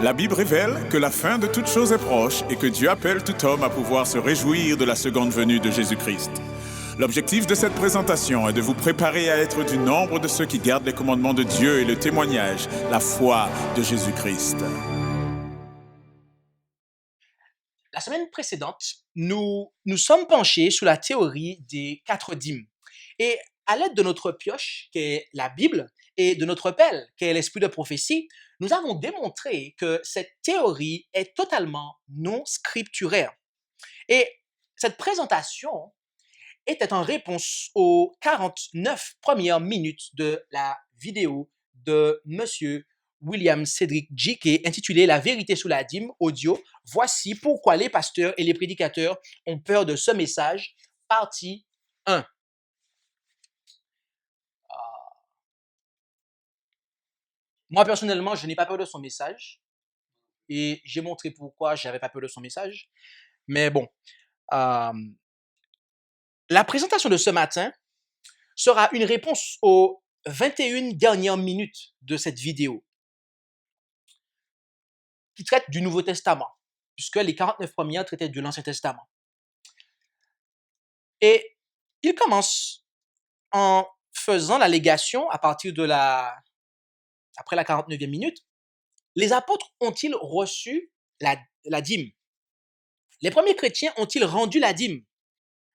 La Bible révèle que la fin de toute chose est proche et que Dieu appelle tout homme à pouvoir se réjouir de la seconde venue de Jésus-Christ. L'objectif de cette présentation est de vous préparer à être du nombre de ceux qui gardent les commandements de Dieu et le témoignage, la foi de Jésus-Christ. La semaine précédente, nous sommes penchés sur la théorie des 4 dîmes. Et à l'aide de notre pioche, qui est la Bible, et de notre pelle, qui est l'esprit de prophétie, nous avons démontré que cette théorie est totalement non scripturaire. Et cette présentation était en réponse aux 49 premières minutes de la vidéo de Monsieur William Cedric J.K. intitulée La vérité sur la dîme audio. Voici pourquoi les pasteurs et les prédicateurs ont peur de ce message, partie 1. Moi, personnellement, je n'ai pas peur de son message et j'ai montré pourquoi je n'avais pas peur de son message. Mais bon, la présentation de ce matin sera une réponse aux 21 dernières minutes de cette vidéo qui traite du Nouveau Testament, puisque les 49 premières traitaient de l'Ancien Testament. Et il commence en faisant l'allégation à partir de après la 49e minute, les apôtres ont-ils reçu la dîme? Les premiers chrétiens ont-ils rendu la dîme?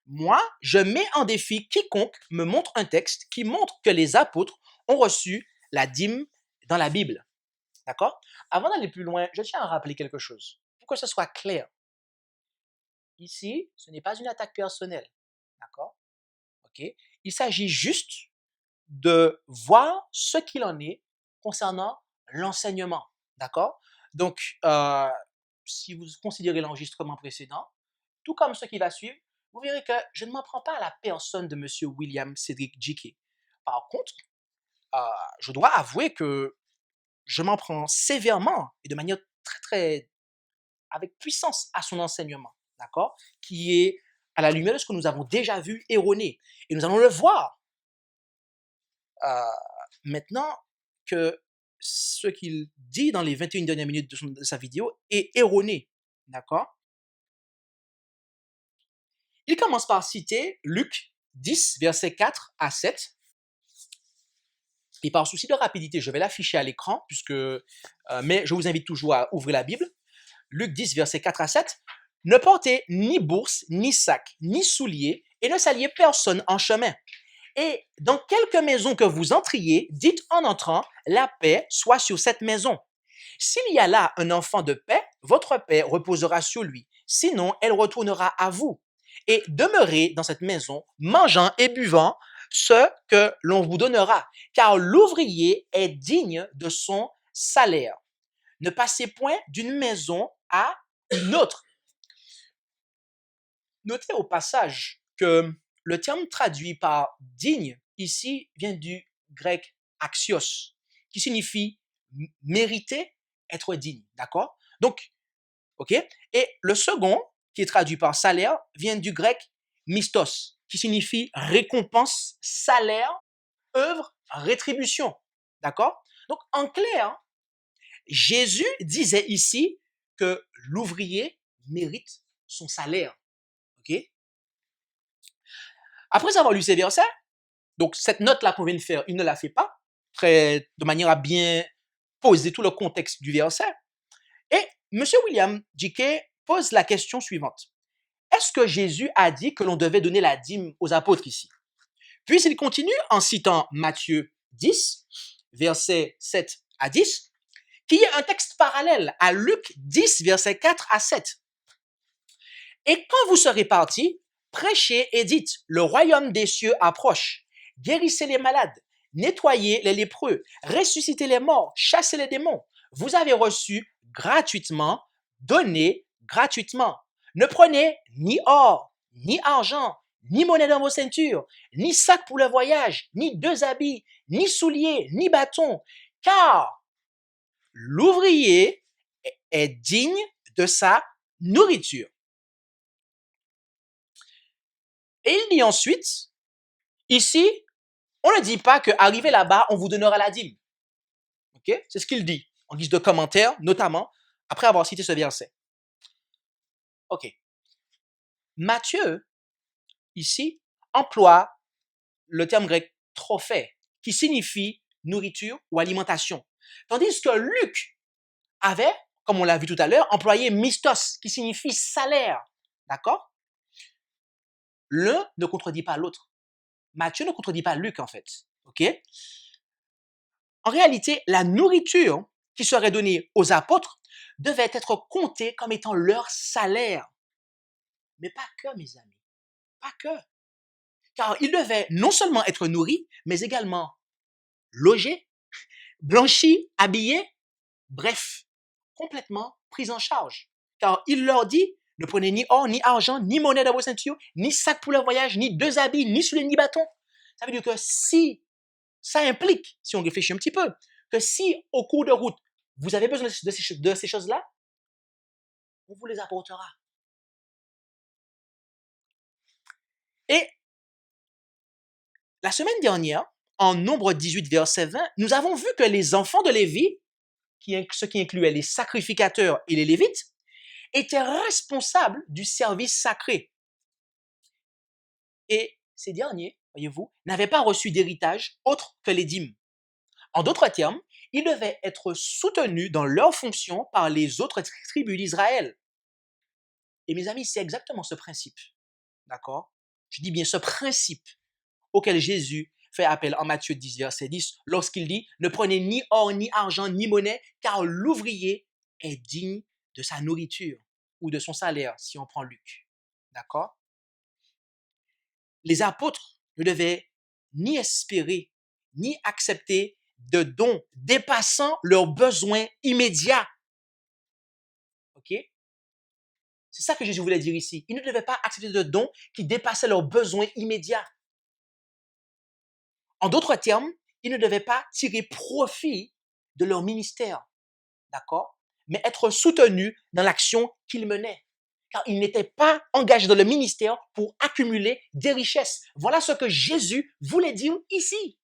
Moi, je mets en défi quiconque me montre un texte qui montre que les apôtres ont reçu la dîme dans la Bible. D'accord? Avant d'aller plus loin, je tiens à rappeler quelque chose, pour que ce soit clair. Ici, ce n'est pas une attaque personnelle. D'accord? OK? Il s'agit juste de voir ce qu'il en est concernant l'enseignement. D'accord? Donc, si vous considérez l'enregistrement précédent, tout comme ce qui va suivre, vous verrez que je ne m'en prends pas à la personne de M. William Cedric J.K. Par contre, je dois avouer que je m'en prends sévèrement et de manière avec puissance à son enseignement, d'accord, qui est à la lumière de ce que nous avons déjà vu erroné. Et nous allons le voir maintenant que ce qu'il dit dans les 21 dernières minutes de sa vidéo est erroné, d'accord. Il commence par citer Luc 10, versets 4 à 7. Et par souci de rapidité, je vais l'afficher à l'écran, mais je vous invite toujours à ouvrir la Bible. Luc 10, versets 4 à 7. Ne portez ni bourse, ni sac, ni souliers, et ne saliez personne en chemin. Et dans quelque maison que vous entriez, dites en entrant, la paix soit sur cette maison. S'il y a là un enfant de paix, votre paix reposera sur lui. Sinon, elle retournera à vous. Et demeurez dans cette maison, mangeant et buvant ce que l'on vous donnera, car l'ouvrier est digne de son salaire. Ne passez point d'une maison à une autre. Notez au passage que le terme traduit par digne ici vient du grec axios, qui signifie mériter, être digne, d'accord? Donc, ok? Et le second, qui est traduit par salaire, vient du grec mistos, qui signifie récompense, salaire, œuvre, rétribution, d'accord? Donc, en clair, Jésus disait ici que l'ouvrier mérite son salaire. Okay? Après avoir lu ces versets, donc cette note-là qu'on vient de faire, il ne la fait pas, de manière à bien poser tout le contexte du verset. Et M. William J.K. pose la question suivante. Est-ce que Jésus a dit que l'on devait donner la dîme aux apôtres ici? Puis il continue en citant Matthieu 10, versets 7 à 10, qui est un texte parallèle à Luc 10, versets 4 à 7. Et quand vous serez partis, prêchez et dites, le royaume des cieux approche. Guérissez les malades, nettoyez les lépreux, ressuscitez les morts, chassez les démons. Vous avez reçu gratuitement, donnez gratuitement. Ne prenez ni or, ni argent, ni monnaie dans vos ceintures, ni sac pour le voyage, ni 2 habits, ni souliers, ni bâton, car l'ouvrier est digne de sa nourriture. Et il dit ensuite, ici, on ne dit pas qu'arrivé là-bas, on vous donnera la dîme. Okay? C'est ce qu'il dit. en guise de commentaire, notamment après avoir cité ce verset. OK. Matthieu, ici, emploie le terme grec trophée, qui signifie nourriture ou alimentation. Tandis que Luc avait, comme on l'a vu tout à l'heure, employé mistos, qui signifie salaire. D'accord? L'un ne contredit pas l'autre. Matthieu ne contredit pas Luc, en fait. OK? En réalité, la nourriture qui serait donnée aux apôtres devait être comptée comme étant leur salaire. Mais pas que, mes amis. Pas que. Car ils devaient non seulement être nourris, mais également logés, blanchis, habillés, bref, complètement pris en charge. Car il leur dit, ne prenez ni or, ni argent, ni monnaie dans vos ceintures, ni sac pour le voyage, ni deux habits, ni souliers, ni bâton. Ça veut dire que si, ça implique, si on réfléchit un petit peu, que si au cours de route, vous avez besoin de ces choses-là, on vous les apportera. Et la semaine dernière, en Nombre 18, verset 20, nous avons vu que les enfants de Lévi, ce qui incluait les sacrificateurs et les Lévites, étaient responsables du service sacré. Et ces derniers, voyez-vous, n'avaient pas reçu d'héritage autre que les dîmes. En d'autres termes, ils devaient être soutenus dans leurs fonctions par les autres tribus d'Israël. Et mes amis, c'est exactement ce principe, d'accord? Je dis bien ce principe auquel Jésus fait appel en Matthieu 10, verset 10, lorsqu'il dit « Ne prenez ni or, ni argent, ni monnaie, car l'ouvrier est digne de sa nourriture ou de son salaire, si on prend Luc. » D'accord? Les apôtres ne devaient ni espérer, ni accepter de dons dépassant leurs besoins immédiats. OK? C'est ça que Jésus voulait dire ici. Ils ne devaient pas accepter de dons qui dépassaient leurs besoins immédiats. En d'autres termes, ils ne devaient pas tirer profit de leur ministère, d'accord? Mais être soutenus dans l'action qu'ils menaient. Car ils n'étaient pas engagés dans le ministère pour accumuler des richesses. Voilà ce que Jésus voulait dire ici.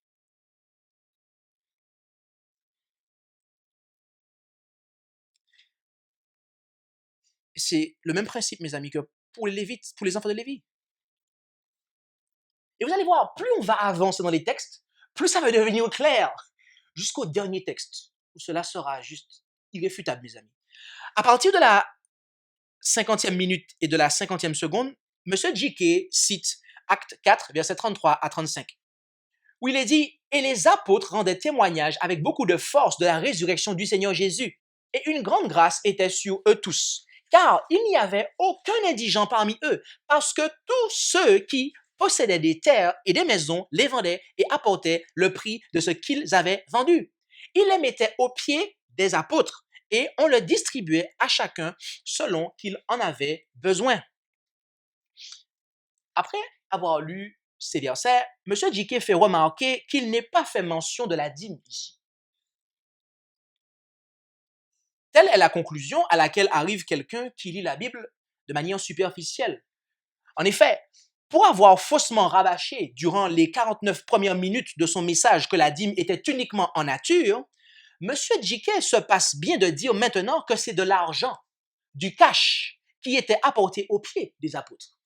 C'est le même principe, mes amis, que pour les Lévites, pour les enfants de Lévi. Et vous allez voir, plus on va avancer dans les textes, plus ça va devenir clair, jusqu'au dernier texte, où cela sera juste irréfutable, mes amis. À partir de la 50e minute et de la 50e seconde, M. J.K. cite Acte 4, versets 33 à 35, où il est dit « Et les apôtres rendaient témoignage avec beaucoup de force de la résurrection du Seigneur Jésus, et une grande grâce était sur eux tous, car il n'y avait aucun indigent parmi eux, parce que tous ceux qui possédaient des terres et des maisons les vendaient et apportaient le prix de ce qu'ils avaient vendu. Ils les mettaient aux pieds des apôtres, et on le distribuait à chacun selon qu'il en avait besoin. » Après avoir lu ces versets, M. J.K. fait remarquer qu'il n'est pas fait mention de la dîme ici. Telle est la conclusion à laquelle arrive quelqu'un qui lit la Bible de manière superficielle. En effet, pour avoir faussement rabâché durant les 49 premières minutes de son message que la dîme était uniquement en nature, M. J.K. se passe bien de dire maintenant que c'est de l'argent, du cash, qui était apporté aux pieds des apôtres.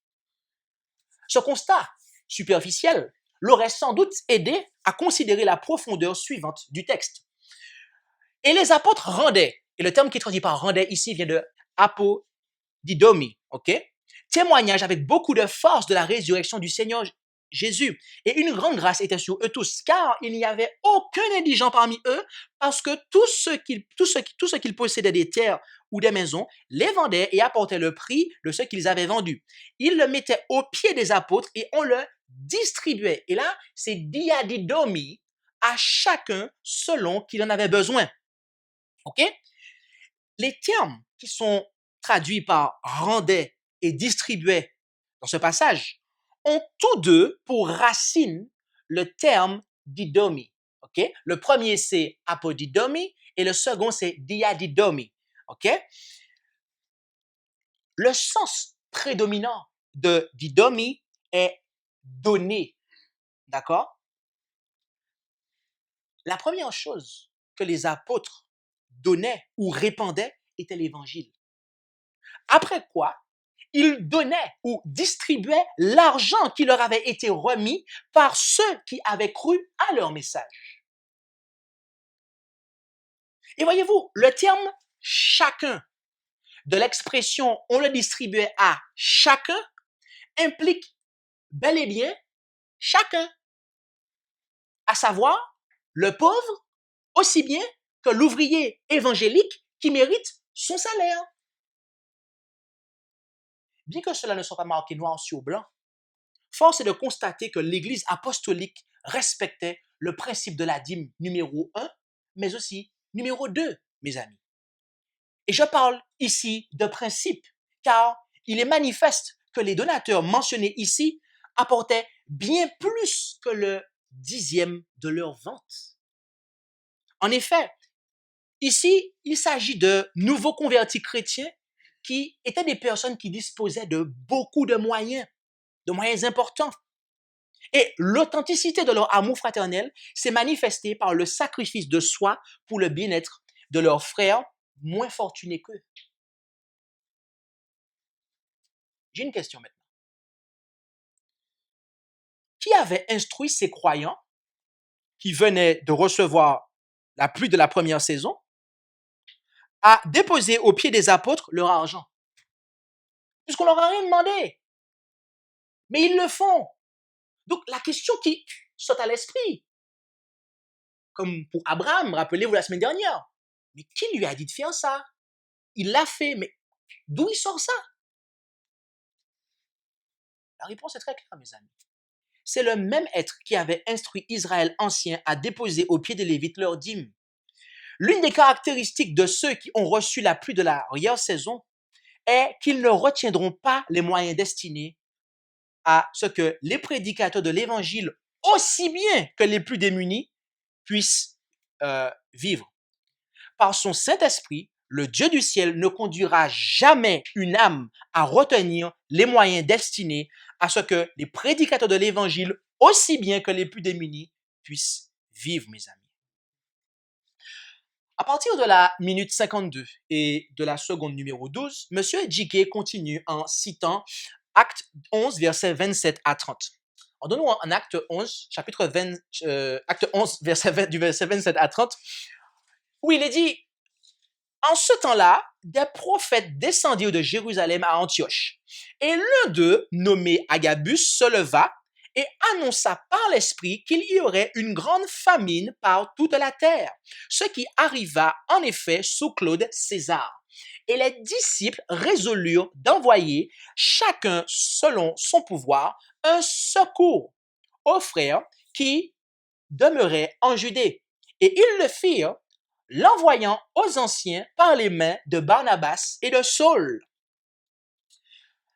Ce constat superficiel l'aurait sans doute aidé à considérer la profondeur suivante du texte. Et les apôtres rendaient, et le terme qui est traduit par rendaient ici vient de apodidomi, ok? Témoignage avec beaucoup de force de la résurrection du Seigneur Jésus. Et une grande grâce était sur eux tous, car il n'y avait aucun indigent parmi eux, parce que tous ceux qu'ils possédaient des terres ou des maisons les vendaient et apportaient le prix de ce qu'ils avaient vendu. Ils le mettaient aux pieds des apôtres et on le distribuait. Et là, c'est diadidomi à chacun selon qu'il en avait besoin. OK? Les termes qui sont traduits par rendait et distribuait dans ce passage ont tous deux pour racine le terme didomi. Okay? Le premier, c'est apodidomi et le second, c'est diadidomi. Okay? Le sens prédominant de didomi est donner. D'accord? La première chose que les apôtres donnaient ou répandaient était l'évangile. Après quoi, ils donnaient ou distribuaient l'argent qui leur avait été remis par ceux qui avaient cru à leur message. Et voyez-vous, le terme chacun de l'expression on le distribuait à chacun implique bel et bien chacun, à savoir le pauvre aussi bien que l'ouvrier évangélique qui mérite son salaire. Bien que cela ne soit pas marqué noir sur blanc, force est de constater que l'Église apostolique respectait le principe de la dîme numéro 1, mais aussi numéro 2, mes amis. Et je parle ici de principe, car il est manifeste que les donateurs mentionnés ici apportaient bien plus que le 10e de leur vente. En effet, ici, il s'agit de nouveaux convertis chrétiens qui étaient des personnes qui disposaient de beaucoup de moyens importants. Et l'authenticité de leur amour fraternel s'est manifestée par le sacrifice de soi pour le bien-être de leurs frères moins fortunés qu'eux. J'ai une question maintenant. Qui avait instruit ces croyants qui venaient de recevoir la pluie de la première saison à déposer aux pieds des apôtres leur argent? Puisqu'on leur a rien demandé. Mais ils le font. Donc la question qui saute à l'esprit, comme pour Abraham, rappelez-vous la semaine dernière, mais qui lui a dit de faire ça? Il l'a fait, mais d'où il sort ça? La réponse est très claire, mes amis. C'est le même être qui avait instruit Israël ancien à déposer aux pieds des Lévites leur dîme. L'une des caractéristiques de ceux qui ont reçu la pluie de la arrière-saison est qu'ils ne retiendront pas les moyens destinés à ce que les prédicateurs de l'Évangile, aussi bien que les plus démunis, puissent vivre. Par son Saint-Esprit, le Dieu du ciel ne conduira jamais une âme à retenir les moyens destinés à ce que les prédicateurs de l'Évangile, aussi bien que les plus démunis, puissent vivre, mes amis. À partir de la minute 52 et de la seconde numéro 12, M. Djike continue en citant Acte 11, versets 27 à 30. En donnant en Acte 11, chapitre 20, Acte 11, du verset 27 à 30, où il est dit: en ce temps-là, des prophètes descendirent de Jérusalem à Antioche. Et l'un d'eux, nommé Agabus, se leva et annonça par l'Esprit qu'il y aurait une grande famine par toute la terre, ce qui arriva en effet sous Claude César. Et les disciples résolurent d'envoyer, chacun selon son pouvoir, un secours aux frères qui demeuraient en Judée. Et ils le firent, l'envoyant aux anciens par les mains de Barnabas et de Saul.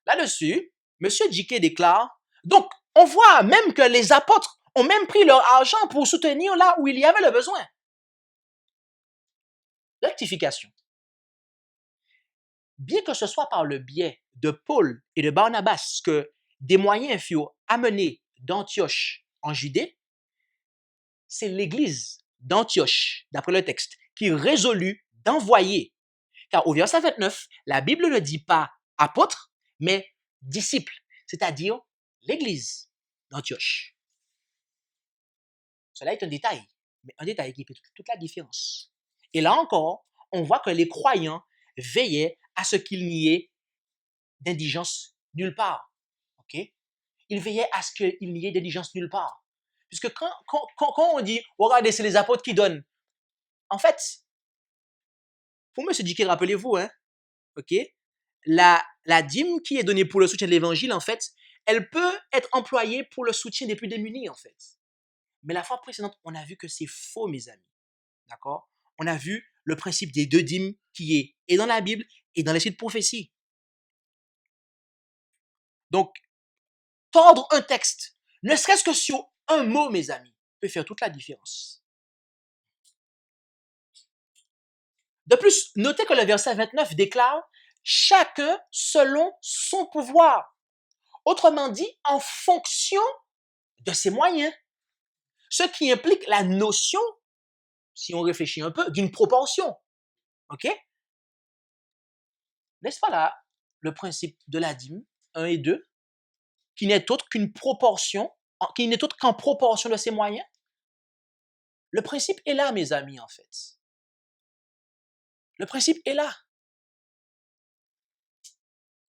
Là-dessus, M. Djike déclare: donc, on voit même que les apôtres ont même pris leur argent pour soutenir là où il y avait le besoin. Rectification. Bien que ce soit par le biais de Paul et de Barnabas que des moyens furent amenés d'Antioche en Judée, c'est l'Église d'Antioche, d'après le texte, qui résolut d'envoyer. Car au verset 29, la Bible ne dit pas apôtre, mais disciple, c'est-à-dire l'Église d'Antioche. Cela est un détail, mais un détail qui fait toute la différence. Et là encore, on voit que les croyants veillaient à ce qu'il n'y ait d'indigence nulle part. Okay? Ils veillaient à ce qu'il n'y ait d'indigence nulle part. Puisque quand on dit, regardez, c'est les apôtres qui donnent, en fait, pour M. Djike, rappelez-vous, la dîme qui est donnée pour le soutien de l'évangile, en fait, elle peut être employée pour le soutien des plus démunis, en fait. Mais la fois précédente, on a vu que c'est faux, mes amis. D'accord? On a vu le principe des deux dîmes qui est et dans la Bible et dans les sites de prophétie. Donc, tordre un texte, ne serait-ce que sur un mot, mes amis, peut faire toute la différence. De plus, notez que le verset 29 déclare « chacun selon son pouvoir ». Autrement dit, en fonction de ses moyens. Ce qui implique la notion, si on réfléchit un peu, d'une proportion. OK? N'est-ce pas là le principe de la dîme 1 et 2, qui n'est autre qu'une proportion, qui n'est autre qu'en proportion de ses moyens? Le principe est là, mes amis, en fait. Le principe est là.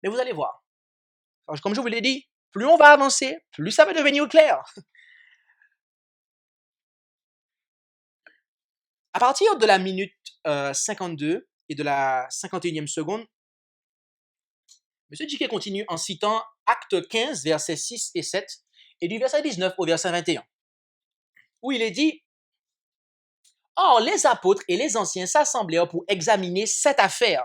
Mais vous allez voir. Comme je vous l'ai dit, plus on va avancer, plus ça va devenir clair. À partir de la minute 52 et de la 51e seconde, M. Dickey continue en citant Acte 15, versets 6 et 7, et du verset 19 au verset 21, où il est dit: Or, les apôtres et les anciens s'assemblèrent pour examiner cette affaire.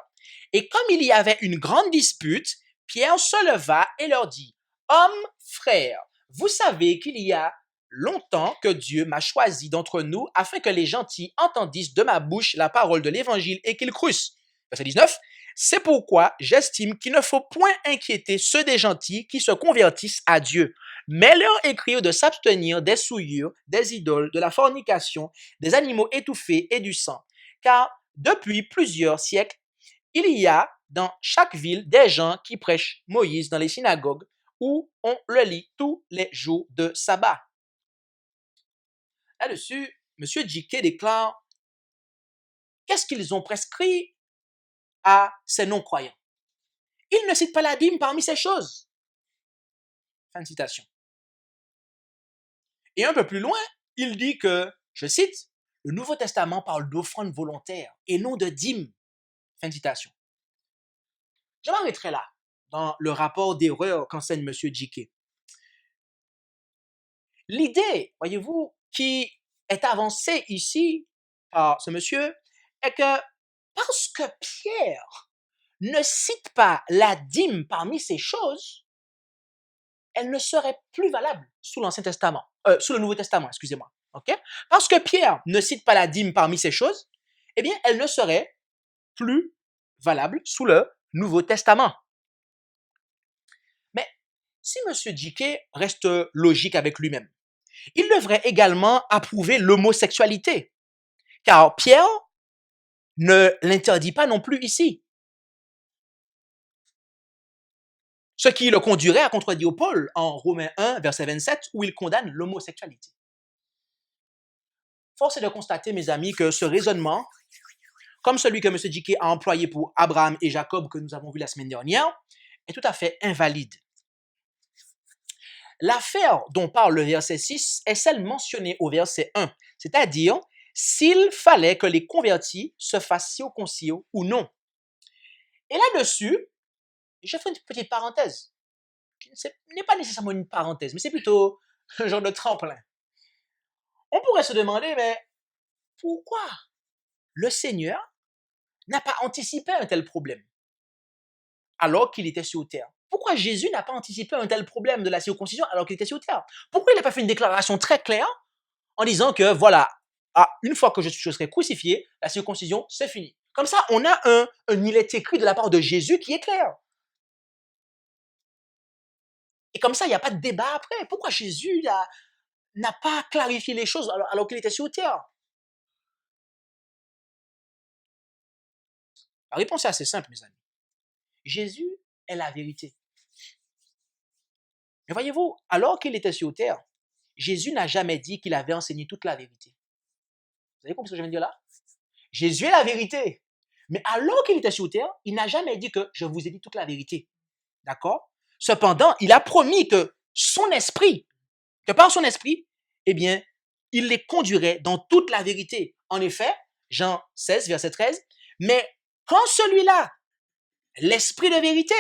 Et comme il y avait une grande dispute, Pierre se leva et leur dit: Hommes, frères, vous savez qu'il y a longtemps que Dieu m'a choisi d'entre nous afin que les gentils entendissent de ma bouche la parole de l'évangile et qu'ils crussent. Verset 19. C'est pourquoi j'estime qu'il ne faut point inquiéter ceux des gentils qui se convertissent à Dieu, mais leur écrire de s'abstenir des souillures, des idoles, de la fornication, des animaux étouffés et du sang. Car depuis plusieurs siècles, il y a dans chaque ville des gens qui prêchent Moïse dans les synagogues où on le lit tous les jours de sabbat. Là-dessus, M. Dickey déclare: qu'est-ce qu'ils ont prescrit à ces non-croyants? Il ne cite pas la dîme parmi ces choses. Fin de citation. Et un peu plus loin, il dit que, je cite, le Nouveau Testament parle d'offrande volontaire et non de dîme. Fin de citation. Je m'arrêterai là, dans le rapport d'erreur qu'enseigne M. Dickey. L'idée, voyez-vous, qui est avancée ici par ce monsieur, est que parce que Pierre ne cite pas la dîme parmi ces choses, elle ne serait plus valable sous l'Ancien Testament, sous le Nouveau Testament, excusez-moi. Okay? Parce que Pierre ne cite pas la dîme parmi ces choses, eh bien, elle ne serait plus valable sous le Nouveau Testament. Mais si M. Dickey reste logique avec lui-même, il devrait également approuver l'homosexualité, car Pierre ne l'interdit pas non plus ici. Ce qui le conduirait à contredire Paul en Romains 1, verset 27, où il condamne l'homosexualité. Force est de constater, mes amis, que ce raisonnement, comme celui que M. Dickey a employé pour Abraham et Jacob, que nous avons vu la semaine dernière, est tout à fait invalide. L'affaire dont parle le verset 6 est celle mentionnée au verset 1, c'est-à-dire s'il fallait que les convertis se fassent circoncire ou non. Et là-dessus, je fais une petite parenthèse, qui n'est pas nécessairement une parenthèse, mais c'est plutôt un genre de tremplin. On pourrait se demander, mais pourquoi le Seigneur n'a pas anticipé un tel problème alors qu'il était sur terre? Pourquoi Jésus n'a pas anticipé un tel problème de la circoncision alors qu'il était sur terre? Pourquoi il n'a pas fait une déclaration très claire en disant que voilà, une fois que je serai crucifié, la circoncision, c'est fini. Comme ça, on a il est écrit de la part de Jésus qui est clair. Et comme ça, il n'y a pas de débat après. Pourquoi Jésus n'a pas clarifié les choses alors qu'il était sur terre? La réponse est assez simple, mes amis. Jésus est la vérité. Mais voyez-vous, alors qu'il était sur terre, Jésus n'a jamais dit qu'il avait enseigné toute la vérité. Vous avez compris ce que je viens de dire là? Jésus est la vérité. Mais alors qu'il était sur terre, il n'a jamais dit que je vous ai dit toute la vérité. D'accord? Cependant, il a promis que par son esprit, eh bien, il les conduirait dans toute la vérité. En effet, Jean 16, verset 13, mais quand celui-là, l'esprit de vérité,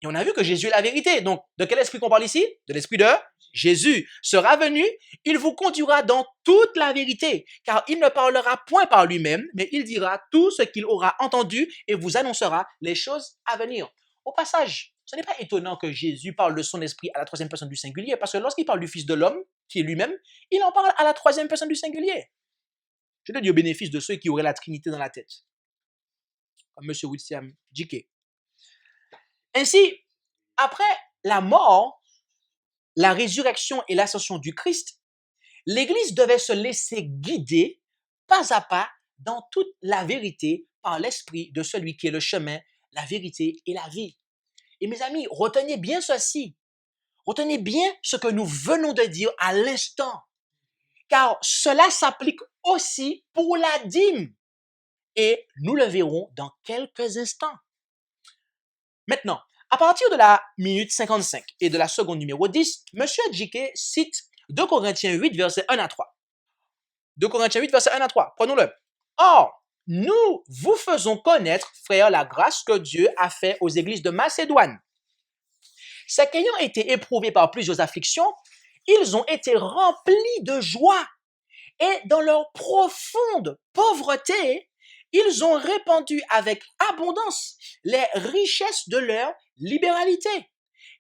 et on a vu que Jésus est la vérité, donc de quel esprit qu'on parle ici? De l'esprit de Jésus sera venu, il vous conduira dans toute la vérité, car il ne parlera point par lui-même, mais il dira tout ce qu'il aura entendu et vous annoncera les choses à venir. Au passage, ce n'est pas étonnant que Jésus parle de son esprit à la troisième personne du singulier, parce que lorsqu'il parle du Fils de l'homme, qui est lui-même, il en parle à la troisième personne du singulier. Je le dis au bénéfice de ceux qui auraient la Trinité dans la tête, comme M. William Dickey. Ainsi, après la mort, la résurrection et l'ascension du Christ, l'Église devait se laisser guider pas à pas dans toute la vérité par l'esprit de celui qui est le chemin, la vérité et la vie. Et mes amis, retenez bien ceci. Retenez bien ce que nous venons de dire à l'instant. Car cela s'applique aussi pour la dîme. Et nous le verrons dans quelques instants. Maintenant, à partir de la minute 55 et de la seconde numéro 10, M. J.K. cite 2 Corinthiens 8, versets 1 à 3. 2 Corinthiens 8, versets 1 à 3. Prenons-le. Or, nous vous faisons connaître, frères, la grâce que Dieu a faite aux églises de Macédoine. C'est qu'ayant été éprouvés par plusieurs afflictions, ils ont été remplis de joie et dans leur profonde pauvreté, ils ont répandu avec abondance les richesses de leur libéralité.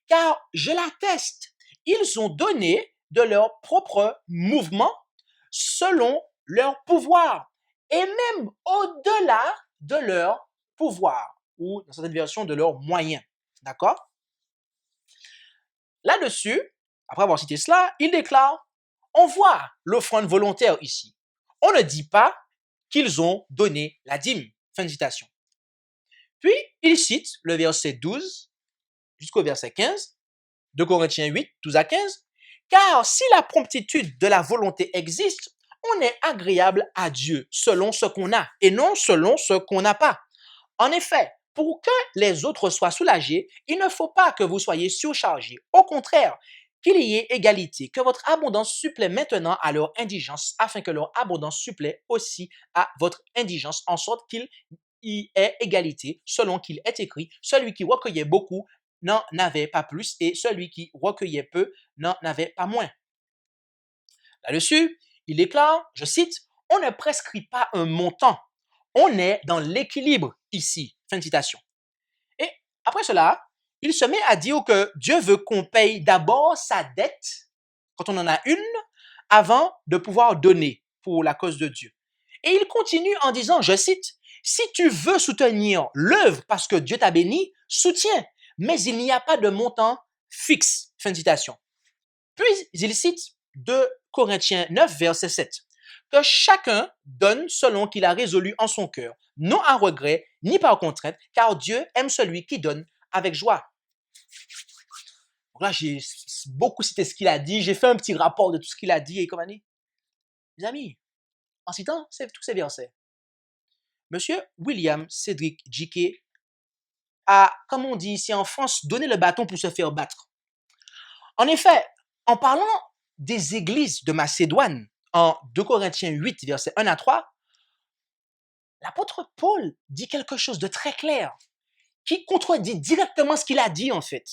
Car, je l'atteste, ils ont donné de leur propre mouvement selon leur pouvoir et même au-delà de leur pouvoir ou dans certaines versions de leurs moyens. D'accord? Là-dessus, après avoir cité cela, il déclare, on voit l'offrande volontaire ici. On ne dit pas qu'ils ont donné la dîme. Fin de citation. Puis, il cite le verset 12 jusqu'au verset 15, de Corinthiens 8, 12 à 15, car si la promptitude de la volonté existe, on est agréable à Dieu selon ce qu'on a et non selon ce qu'on n'a pas. En effet, pour que les autres soient soulagés, il ne faut pas que vous soyez surchargés. Au contraire, qu'il y ait égalité, que votre abondance supplée maintenant à leur indigence, afin que leur abondance supplée aussi à votre indigence, en sorte qu'il y ait égalité, selon qu'il est écrit, celui qui recueillait beaucoup n'en avait pas plus, et celui qui recueillait peu n'en avait pas moins. Là-dessus, il déclare, je cite, on ne prescrit pas un montant, on est dans l'équilibre ici. Fin de citation. Et après cela, il se met à dire que Dieu veut qu'on paye d'abord sa dette, quand on en a une, avant de pouvoir donner pour la cause de Dieu. Et il continue en disant, je cite, si tu veux soutenir l'œuvre parce que Dieu t'a béni, soutiens, mais il n'y a pas de montant fixe. Fin de citation. Puis il cite 2 Corinthiens 9, verset 7, que chacun donne selon qu'il a résolu en son cœur, non à regret, ni par contrainte, car Dieu aime celui qui donne avec joie. Donc là, j'ai beaucoup cité ce qu'il a dit, j'ai fait un petit rapport de tout ce qu'il a dit, et comme année. Mes amis, en citant tous ces versets, Monsieur William Cédric J.K. a, comme on dit ici en France, donné le bâton pour se faire battre. En effet, en parlant des églises de Macédoine, en 2 Corinthiens 8, versets 1 à 3, l'apôtre Paul dit quelque chose de très clair, qui contredit directement ce qu'il a dit en fait.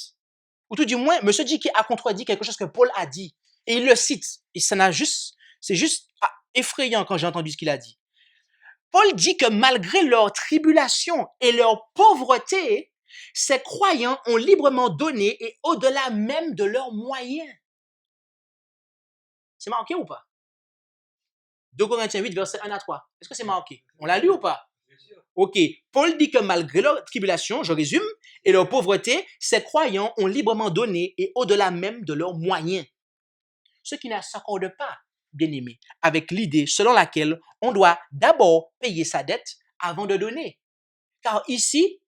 Ou tout du moins, M. J.K. a contredit quelque chose que Paul a dit. Et il le cite. Et c'est juste effrayant quand j'ai entendu ce qu'il a dit. Paul dit que malgré leur tribulation et leur pauvreté, ces croyants ont librement donné et au-delà même de leurs moyens. C'est marqué ou pas? 2 Corinthiens 8, verset 1 à 3. Est-ce que c'est marqué? On l'a lu ou pas? Ok. Paul dit que malgré leur tribulation, je résume, et leur pauvreté, ces croyants ont librement donné et au-delà même de leurs moyens. Ce qui ne s'accorde pas, bien-aimé, avec l'idée selon laquelle on doit d'abord payer sa dette avant de donner. Car ici,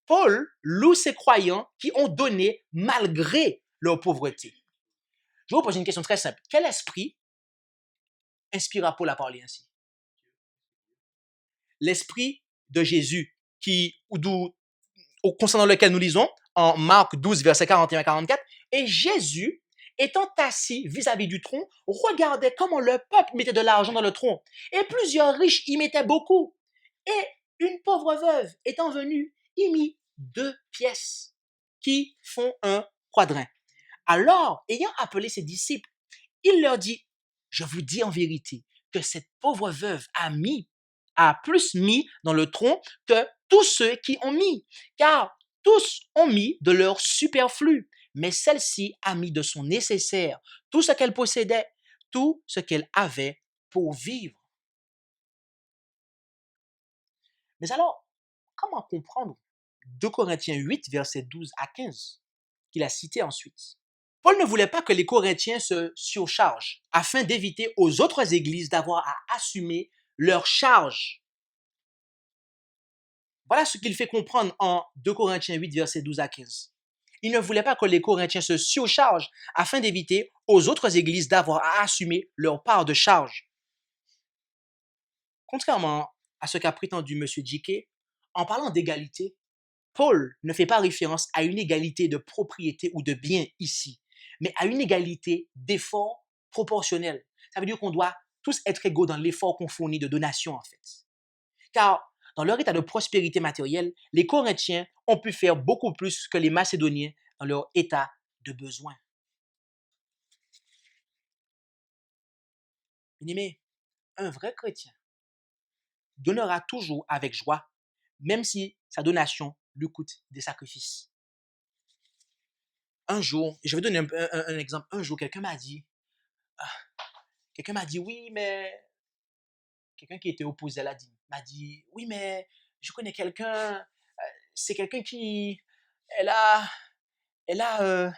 Paul loue ces croyants qui ont donné malgré leur pauvreté. Je vous pose une question très simple. Quel esprit inspira Paul à parler ainsi? L'esprit de Jésus, concernant lequel nous lisons en Marc 12, versets 41 à 44, et Jésus, étant assis vis-à-vis du tronc, regardait comment le peuple mettait de l'argent dans le tronc, et plusieurs riches y mettaient beaucoup. Et une pauvre veuve étant venue, y mit 2 pièces qui font un quadrin. Alors, ayant appelé ses disciples, il leur dit, je vous dis en vérité que cette pauvre veuve a plus mis dans le tronc que tous ceux qui ont mis, car tous ont mis de leur superflu, mais celle-ci a mis de son nécessaire, tout ce qu'elle possédait, tout ce qu'elle avait pour vivre. Mais alors, comment comprendre 2 Corinthiens 8, versets 12 à 15, qu'il a cité ensuite? Paul ne voulait pas que les Corinthiens se surchargent afin d'éviter aux autres églises d'avoir à assumer leur charge. Voilà ce qu'il fait comprendre en 2 Corinthiens 8, versets 12 à 15. Il ne voulait pas que les Corinthiens se surchargent afin d'éviter aux autres églises d'avoir à assumer leur part de charge. Contrairement à ce qu'a prétendu M. J.K., en parlant d'égalité, Paul ne fait pas référence à une égalité de propriété ou de biens ici, mais à une égalité d'effort proportionnel. Ça veut dire qu'on doit tous être égaux dans l'effort qu'on fournit de donation, en fait. Car dans leur état de prospérité matérielle, les Corinthiens ont pu faire beaucoup plus que les Macédoniens dans leur état de besoin. Bien-aimé, un vrai chrétien donnera toujours avec joie, même si sa donation lui coûte des sacrifices. Un jour, je vais donner un exemple. Un jour, quelqu'un m'a dit, oui, mais quelqu'un qui était opposé à la dîme m'a dit, oui, mais je connais quelqu'un, c'est quelqu'un qui, elle a, elle a,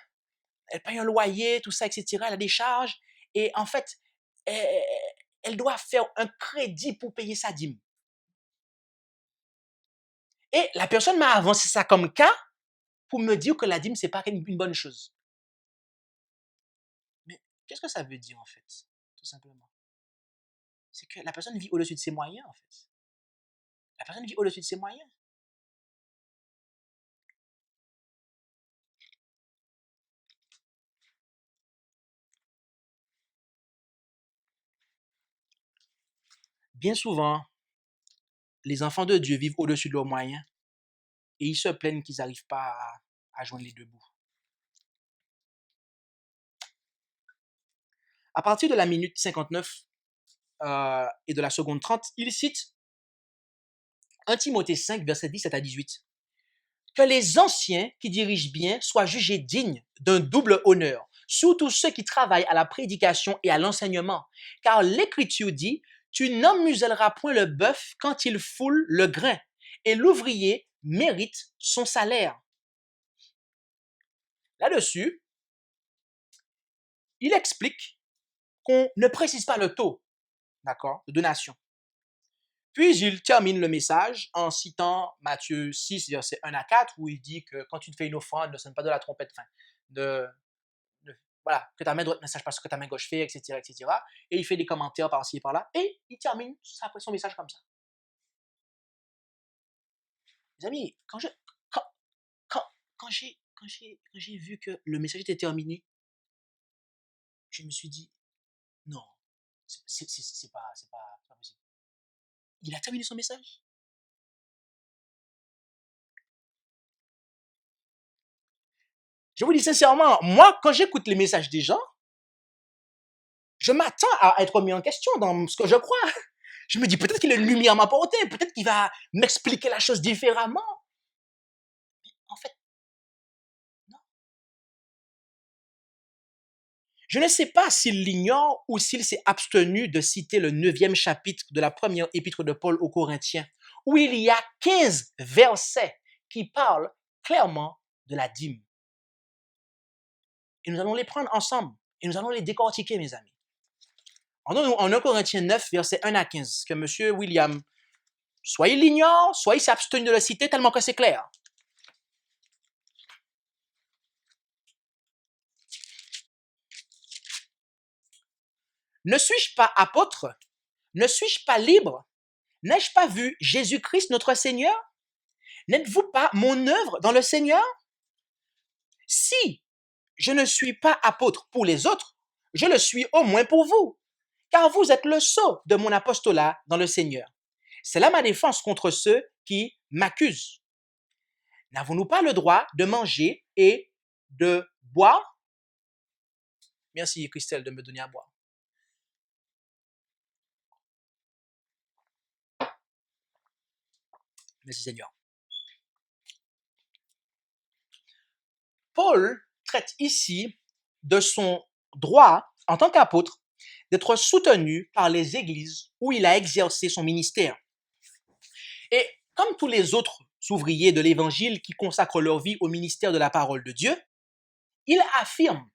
elle paye un loyer, tout ça, etc. Elle a des charges et en fait, elle, elle doit faire un crédit pour payer sa dîme. Et la personne m'a avancé ça comme cas pour me dire que la dîme, c'est pas une bonne chose. Mais qu'est-ce que ça veut dire en fait, tout simplement? C'est que la personne vit au-dessus de ses moyens en fait. La personne vit au-dessus de ses moyens. Bien souvent, les enfants de Dieu vivent au-dessus de leurs moyens et ils se plaignent qu'ils n'arrivent pas à joindre les deux bouts. À partir de la minute 59 et de la seconde 30, il cite 1 Timothée 5, verset 17 à 18. Que les anciens qui dirigent bien soient jugés dignes d'un double honneur, surtout ceux qui travaillent à la prédication et à l'enseignement. Car l'Écriture dit, tu n'emmuselleras point le bœuf quand il foule le grain, et l'ouvrier mérite son salaire. Là-dessus, il explique qu'on ne précise pas le taux, d'accord, de donation. Puis il termine le message en citant Matthieu 6, versets 1 à 4, où il dit que quand tu te fais une offrande, ne sonne pas de la trompette, voilà, que ta main droite ne sache pas ce que ta main gauche fait, etc., etc. Et il fait des commentaires par-ci et par-là, et il termine son message comme ça. Les amis, quand j'ai vu que le message était terminé, je me suis dit, non, c'est pas possible. Il a terminé son message. Je vous dis sincèrement, moi, quand j'écoute les messages des gens, je m'attends à être mis en question dans ce que je crois. Je me dis, peut-être qu'il a une lumière à m'apporter, peut-être qu'il va m'expliquer la chose différemment. Mais en fait, non. Je ne sais pas s'il l'ignore ou s'il s'est abstenu de citer le 9e chapitre de la première épître de Paul aux Corinthiens, où il y a 15 versets qui parlent clairement de la dîme. Et nous allons les prendre ensemble et nous allons les décortiquer, mes amis. En 1 Corinthiens 9, versets 1 à 15, que M. William, soit il l'ignore, soit il s'abstenu de le citer tellement que c'est clair. Ne suis-je pas apôtre? Ne suis-je pas libre? N'ai-je pas vu Jésus-Christ notre Seigneur? N'êtes-vous pas mon œuvre dans le Seigneur? Si je ne suis pas apôtre pour les autres, je le suis au moins pour vous, car vous êtes le sceau de mon apostolat dans le Seigneur. C'est là ma défense contre ceux qui m'accusent. N'avons-nous pas le droit de manger et de boire? Merci Christelle de me donner à boire. Merci Seigneur. Paul traite ici de son droit en tant qu'apôtre d'être soutenu par les églises où il a exercé son ministère. Et comme tous les autres ouvriers de l'Évangile qui consacrent leur vie au ministère de la parole de Dieu, il affirme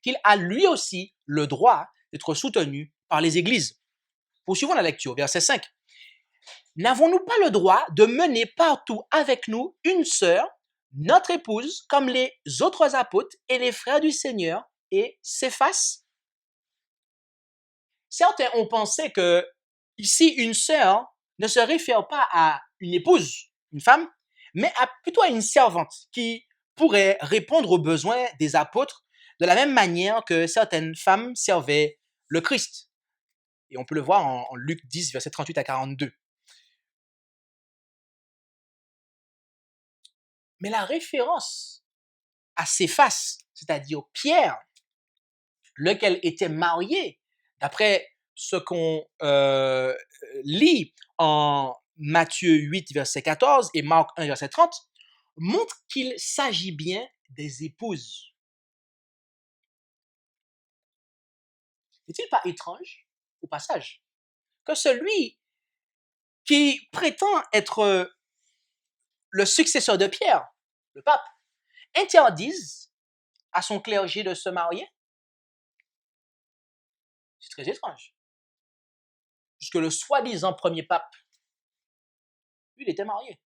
qu'il a lui aussi le droit d'être soutenu par les églises. Poursuivons la lecture, verset 5. n'avons-nous pas le droit de mener partout avec nous une sœur, notre épouse, comme les autres apôtres et les frères du Seigneur et Céphas? Certains ont pensé que ici, une sœur ne se réfère pas à une épouse, une femme, mais plutôt à une servante qui pourrait répondre aux besoins des apôtres de la même manière que certaines femmes servaient le Christ. Et on peut le voir en Luc 10, versets 38 à 42. Mais la référence à Céphas, c'est-à-dire Pierre, lequel était marié, d'après ce qu'on lit en Matthieu 8, verset 14 et Marc 1, verset 30, montre qu'il s'agit bien des épouses. N'est-il pas étrange, au passage, que celui qui prétend être le successeur de Pierre, le pape, interdise à son clergé de se marier? C'est très étrange. Puisque le soi-disant premier pape, lui, il était marié.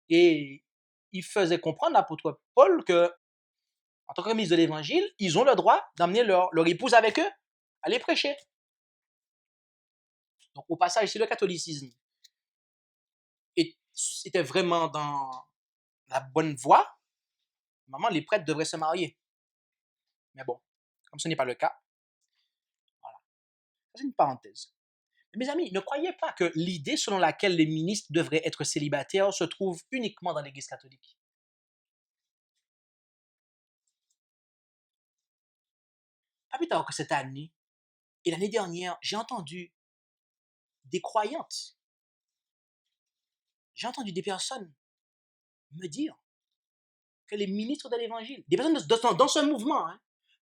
Et il faisait comprendre à l'apôtre Paul que, en tant que ministre de l'Évangile, ils ont le droit d'emmener leur épouse avec eux, aller prêcher. Donc, au passage, si le catholicisme était vraiment dans la bonne voie, normalement, les prêtres devraient se marier. Mais bon, comme ce n'est pas le cas, voilà. C'est une parenthèse. Mais mes amis, ne croyez pas que l'idée selon laquelle les ministres devraient être célibataires se trouve uniquement dans l'Église catholique. Pas plus tard que cette année et l'année dernière, j'ai entendu des croyantes, j'ai entendu des personnes me dire que les ministres de l'Évangile, des personnes dans ce mouvement,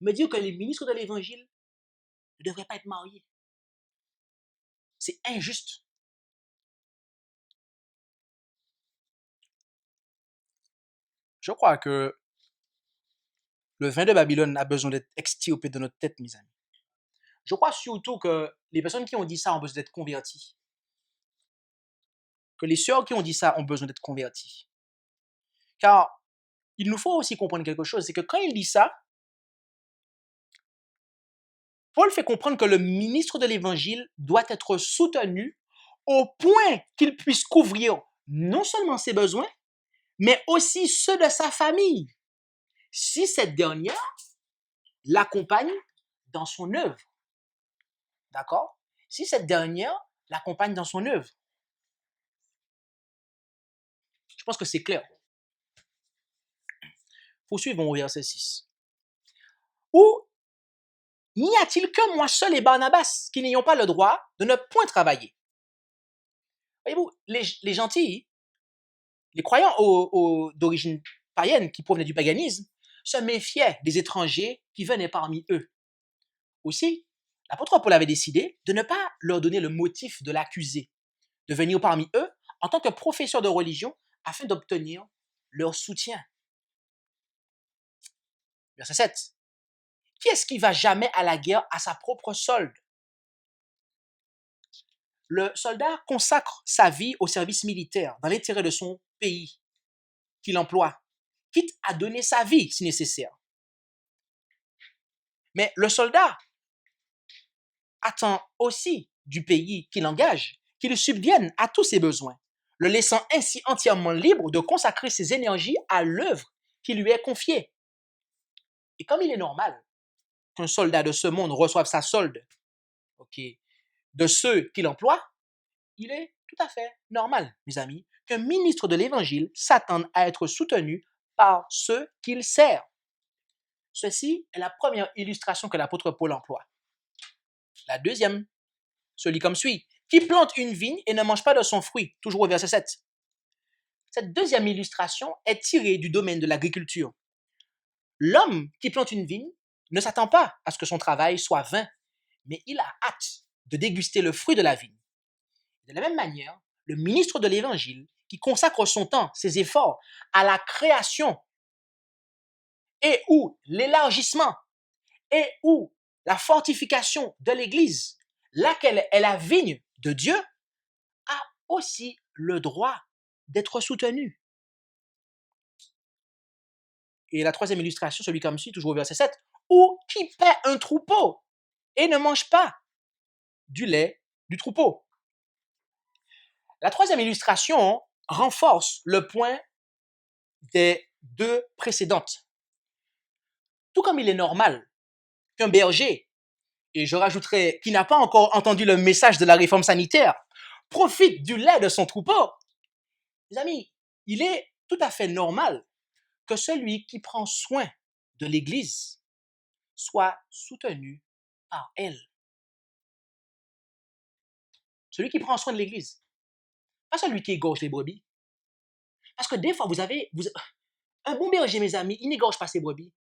me dire que les ministres de l'Évangile ne devraient pas être mariés. C'est injuste. Je crois que le vin de Babylone a besoin d'être extirpé de notre tête, mes amis. Je crois surtout que les personnes qui ont dit ça ont besoin d'être converties. Que les sœurs qui ont dit ça ont besoin d'être converties. Car il nous faut aussi comprendre quelque chose, c'est que quand il dit ça, Paul fait comprendre que le ministre de l'Évangile doit être soutenu au point qu'il puisse couvrir non seulement ses besoins, mais aussi ceux de sa famille, si cette dernière l'accompagne dans son œuvre. D'accord? Si cette dernière l'accompagne dans son œuvre. Je pense que c'est clair. Poursuivons au verset 6. Ou n'y a-t-il que moi seul et Barnabas qui n'ayons pas le droit de ne point travailler? Voyez-vous, les gentils, les croyants d'origine païenne qui provenaient du paganisme, se méfiaient des étrangers qui venaient parmi eux. Aussi, l'apôtre Paul avait décidé de ne pas leur donner le motif de l'accusé, de venir parmi eux en tant que professeur de religion afin d'obtenir leur soutien. Verset 7. Qui est-ce qui va jamais à la guerre à sa propre solde? Le soldat consacre sa vie au service militaire dans l'intérêt de son pays qu'il emploie, quitte à donner sa vie si nécessaire. Mais le soldat attend aussi du pays qu'il engage qu'il subvienne à tous ses besoins, le laissant ainsi entièrement libre de consacrer ses énergies à l'œuvre qui lui est confiée. Et comme il est normal qu'un soldat de ce monde reçoive sa solde, de ceux qu'il emploie, il est tout à fait normal, mes amis, qu'un ministre de l'Évangile s'attende à être soutenu par ceux qu'il sert. Ceci est la première illustration que l'apôtre Paul emploie. La deuxième se lit comme suit. Qui plante une vigne et ne mange pas de son fruit? Toujours au verset 7. Cette deuxième illustration est tirée du domaine de l'agriculture. L'homme qui plante une vigne ne s'attend pas à ce que son travail soit vain, mais il a hâte de déguster le fruit de la vigne. De la même manière, le ministre de l'Évangile, qui consacre son temps, ses efforts à la création et ou l'élargissement et ou la fortification de l'Église, laquelle est la vigne de Dieu, aussi le droit d'être soutenus. Et la troisième illustration, celui comme suit, toujours au verset 7, ou qui paie un troupeau et ne mange pas du lait du troupeau. La troisième illustration renforce le point des deux précédentes. Tout comme il est normal qu'un berger, et je rajouterai qui n'a pas encore entendu le message de la réforme sanitaire, profite du lait de son troupeau, les amis, il est tout à fait normal que celui qui prend soin de l'Église soit soutenu par elle. Celui qui prend soin de l'Église, pas celui qui égorge les brebis. Parce que des fois, un bon berger, mes amis, il n'égorge pas ses brebis.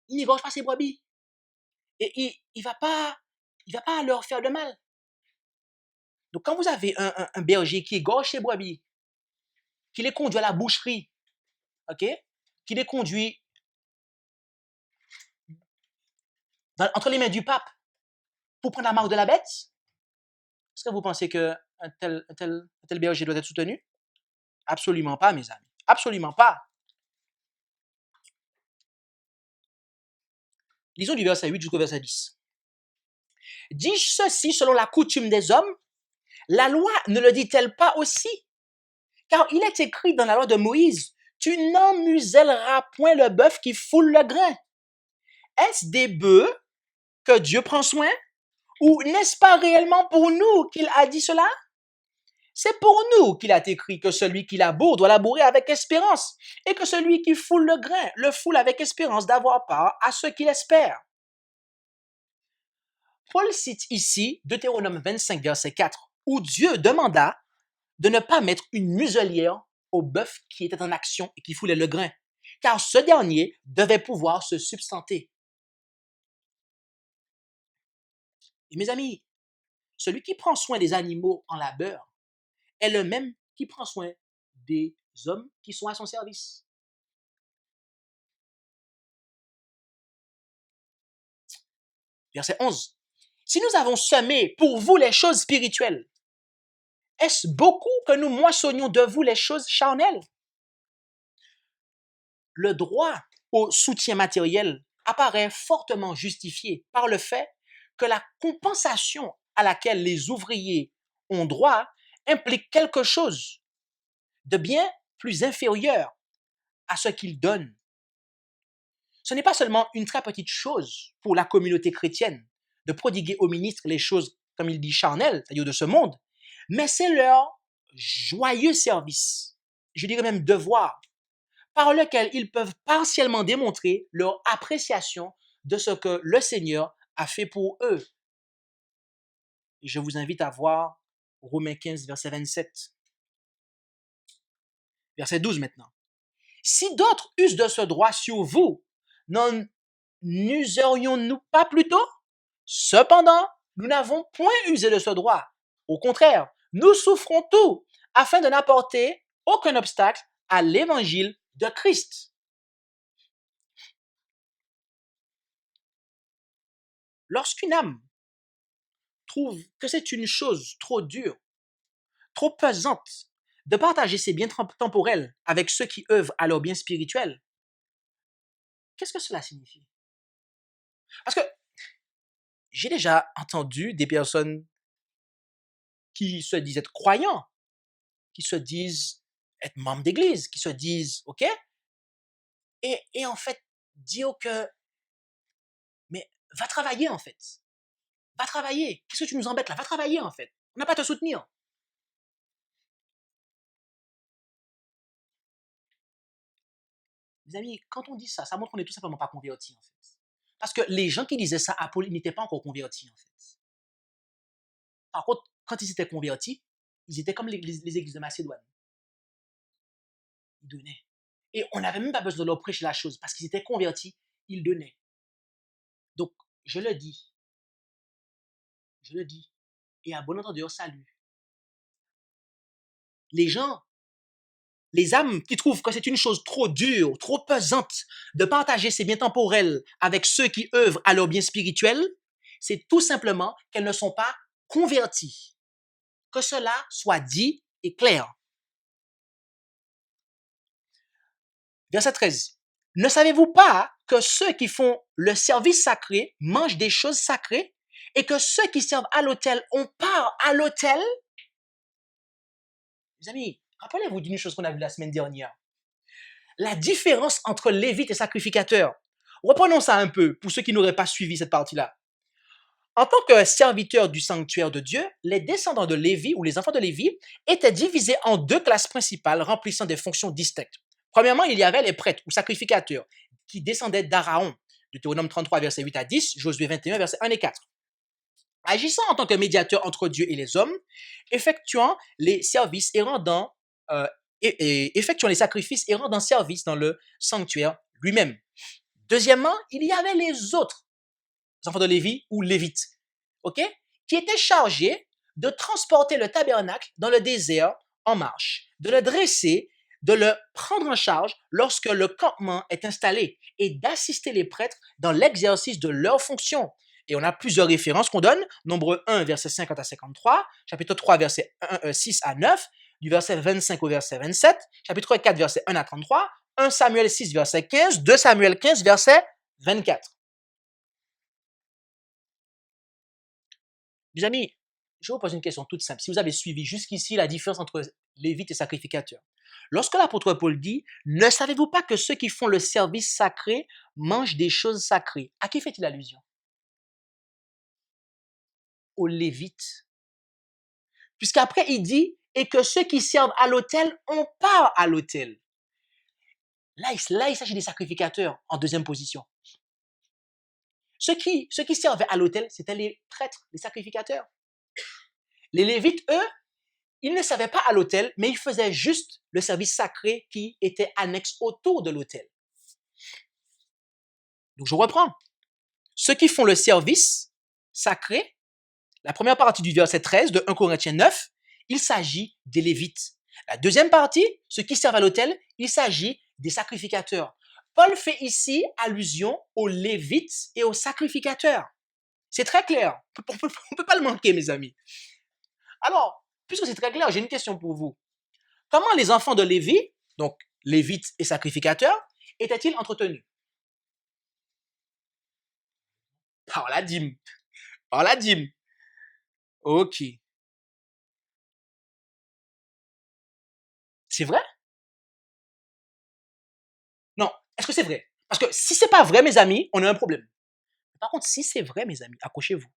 Il n'égorge pas ses brebis. Et il va pas leur faire de mal. Donc, quand vous avez un berger qui égorge ses brebis, qui les conduit à la boucherie, ok, qui les conduit entre les mains du pape pour prendre la marque de la bête, est-ce que vous pensez qu'un tel berger doit être soutenu? Absolument pas, mes amis. Absolument pas. Lisons du verset 8 jusqu'au verset 10. Dis-je ceci selon la coutume des hommes? La loi ne le dit-elle pas aussi? Car il est écrit dans la loi de Moïse, tu n'en muselleras point le bœuf qui foule le grain. Est-ce des bœufs que Dieu prend soin? Ou n'est-ce pas réellement pour nous qu'il a dit cela? C'est pour nous qu'il a écrit que celui qui laboure doit labourer avec espérance, et que celui qui foule le grain le foule avec espérance d'avoir part à ce qu'il espère. Paul cite ici Deutéronome 25, verset 4, où Dieu demanda de ne pas mettre une muselière au bœuf qui était en action et qui foulait le grain, car ce dernier devait pouvoir se substanter. Et mes amis, celui qui prend soin des animaux en labeur est le même qui prend soin des hommes qui sont à son service. Verset 11. Si nous avons semé pour vous les choses spirituelles, est-ce beaucoup que nous moissonnions de vous les choses charnelles? Le droit au soutien matériel apparaît fortement justifié par le fait que la compensation à laquelle les ouvriers ont droit implique quelque chose de bien plus inférieur à ce qu'ils donnent. Ce n'est pas seulement une très petite chose pour la communauté chrétienne de prodiguer aux ministres les choses, comme il dit, charnelles, c'est-à-dire de ce monde, mais c'est leur joyeux service, je dirais même devoir, par lequel ils peuvent partiellement démontrer leur appréciation de ce que le Seigneur a fait pour eux. Et je vous invite à voir Romains 15, verset 27. Verset 12 maintenant. Si d'autres usent de ce droit sur vous, n'en userions-nous pas plutôt? Cependant, nous n'avons point usé de ce droit. Au contraire, nous souffrons tout afin de n'apporter aucun obstacle à l'évangile de Christ. Lorsqu'une âme trouve que c'est une chose trop dure, trop pesante de partager ses biens temporels avec ceux qui œuvrent à leur bien spirituel, qu'est-ce que cela signifie? Parce que j'ai déjà entendu des personnes qui se disent être croyants, qui se disent être membres d'église, qui se disent, OK, et en fait, dire que, mais va travailler en fait. Va travailler. Qu'est-ce que tu nous embêtes là? Va travailler en fait. On n'a pas à te soutenir. Mes amis, quand on dit ça, ça montre qu'on n'est tout simplement pas convertis en fait. Parce que les gens qui disaient ça à Paul, ils n'étaient pas encore convertis en fait. Par contre, quand ils étaient convertis, ils étaient comme les églises de Macédoine. Ils donnaient. Et on n'avait même pas besoin de leur prêcher la chose parce qu'ils étaient convertis, ils donnaient. Donc, je le dis, et à bon entendeur, salut. Les gens, les âmes qui trouvent que c'est une chose trop dure, trop pesante de partager ses biens temporels avec ceux qui œuvrent à leur bien spirituel, c'est tout simplement qu'elles ne sont pas converties. que cela soit dit et clair. Verset 13. Ne savez-vous pas que ceux qui font le service sacré mangent des choses sacrées et que ceux qui servent à l'autel ont part à l'autel? Les amis, rappelez-vous d'une chose qu'on a vue la semaine dernière. La différence entre lévite et sacrificateur. Reprenons ça un peu pour ceux qui n'auraient pas suivi cette partie-là. En tant que serviteurs du sanctuaire de Dieu, les descendants de Lévi ou les enfants de Lévi étaient divisés en deux classes principales remplissant des fonctions distinctes. Premièrement, il y avait les prêtres ou sacrificateurs qui descendaient d'Aaron, Deutéronome 33, versets 8 à 10, Josué 21, versets 1 et 4. Agissant en tant que médiateur entre Dieu et les hommes, effectuant les services et rendant effectuant les sacrifices et rendant service dans le sanctuaire lui-même. Deuxièmement, il y avait les autres enfants de Lévi ou Lévites, ok, qui étaient chargés de transporter le tabernacle dans le désert en marche, de le dresser, de le prendre en charge lorsque le campement est installé et d'assister les prêtres dans l'exercice de leurs fonctions. Et on a plusieurs références qu'on donne. Nombre 1, verset 50 à 53, chapitre 3, verset 6 à 9, du verset 25 au verset 27, chapitre 4, verset 1 à 33, 1 Samuel 6, verset 15, 2 Samuel 15, verset 24. Mes amis, je vous pose une question toute simple. Si vous avez suivi jusqu'ici la différence entre lévite et sacrificateur, lorsque l'apôtre Paul dit « Ne savez-vous pas que ceux qui font le service sacré mangent des choses sacrées » à qui fait-il allusion? Aux lévites. Puisqu'après il dit « Et que ceux qui servent à l'autel ont part à l'autel ». Là, il s'agit des sacrificateurs en deuxième position. Ceux qui servaient à l'autel, c'était les prêtres, les sacrificateurs. Les lévites, eux, ils ne servaient pas à l'autel, mais ils faisaient juste le service sacré qui était annexe autour de l'autel. Donc je reprends. Ceux qui font le service sacré, la première partie du verset 13 de 1 Corinthiens 9, il s'agit des lévites. La deuxième partie, ceux qui servent à l'autel, il s'agit des sacrificateurs. Paul fait ici allusion aux lévites et aux sacrificateurs. C'est très clair. On ne peut pas le manquer, mes amis. Alors, puisque c'est très clair, j'ai une question pour vous. Comment les enfants de Lévi, donc lévites et sacrificateurs, étaient-ils entretenus? Par la dîme. Par la dîme. Ok. C'est vrai? Non. Est-ce que c'est vrai? Parce que si c'est pas vrai, mes amis, on a un problème. Par contre, si c'est vrai, mes amis, accrochez-vous.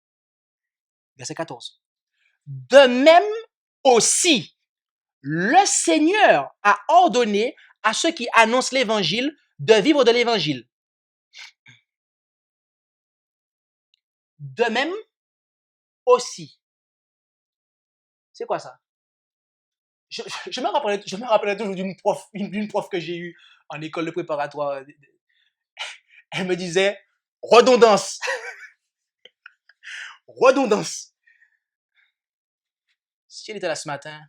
Verset 14. De même aussi, le Seigneur a ordonné à ceux qui annoncent l'évangile de vivre de l'évangile. De même aussi. C'est quoi ça? Je me rappelais toujours d'une prof que j'ai eue en école de préparatoire. Elle me disait redondance. Redondance. Si elle était là ce matin,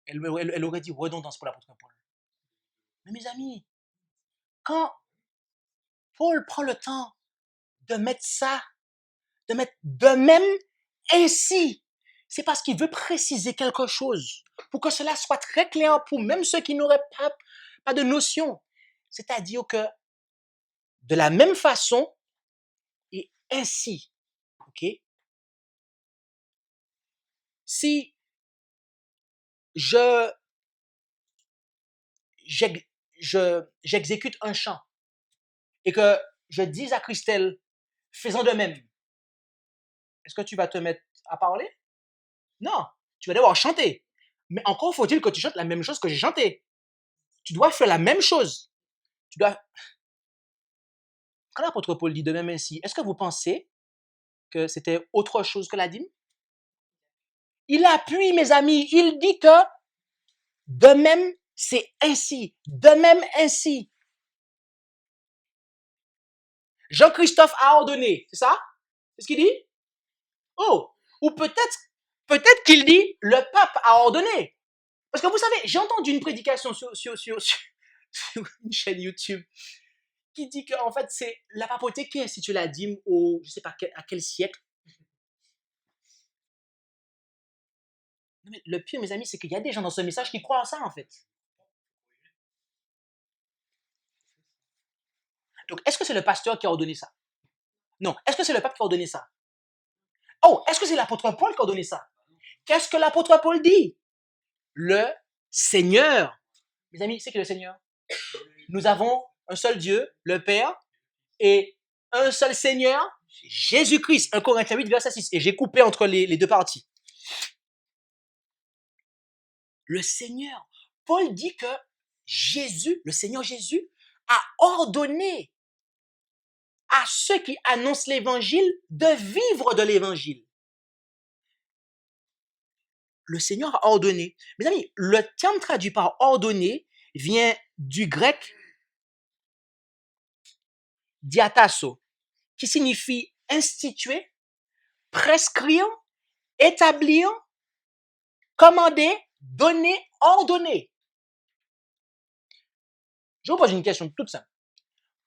elle aurait dit redondance pour l'apôtre Paul. Mais mes amis, quand Paul prend le temps de mettre ça, de mettre de même ainsi, c'est parce qu'il veut préciser quelque chose pour que cela soit très clair pour même ceux qui n'auraient pas de notion. C'est-à-dire que de la même façon et ainsi, ok? Si j'exécute un chant et que je dis à Christelle, faisons de même, est-ce que tu vas te mettre à parler? Non, tu vas devoir chanter. Mais encore faut-il que tu chantes la même chose que j'ai chanté. Tu dois faire la même chose. Quand l'apôtre Paul dit de même ainsi, est-ce que vous pensez que c'était autre chose que la dîme? Il appuie, mes amis, il dit que de même, c'est ainsi. De même ainsi. Jean-Christophe a ordonné, c'est ça? C'est ce qu'il dit? Oh, ou peut-être qu'il dit le pape a ordonné. Parce que vous savez, j'ai entendu une prédication sur une chaîne YouTube qui dit qu'en fait, c'est la papauté qui institue la dîme au, je sais pas à quel siècle. Non, mais le pire, mes amis, c'est qu'il y a des gens dans ce message qui croient à ça, en fait. Donc, est-ce que c'est le pasteur qui a ordonné ça? Non. Est-ce que c'est le pape qui a ordonné ça? Oh, est-ce que c'est l'apôtre Paul qui a ordonné ça? Qu'est-ce que l'apôtre Paul dit? Le Seigneur. Mes amis, c'est que le Seigneur. Nous avons un seul Dieu, le Père, et un seul Seigneur, Jésus-Christ. 1 Corinthiens 8, verset 6. Et j'ai coupé entre les deux parties. Le Seigneur. Paul dit que Jésus, le Seigneur Jésus, a ordonné à ceux qui annoncent l'évangile de vivre de l'évangile. Le Seigneur a ordonné. Mes amis, le terme traduit par ordonné vient du grec diatasso, qui signifie instituer, prescrire, établir, commander, donner, ordonner. Je vous pose une question toute simple.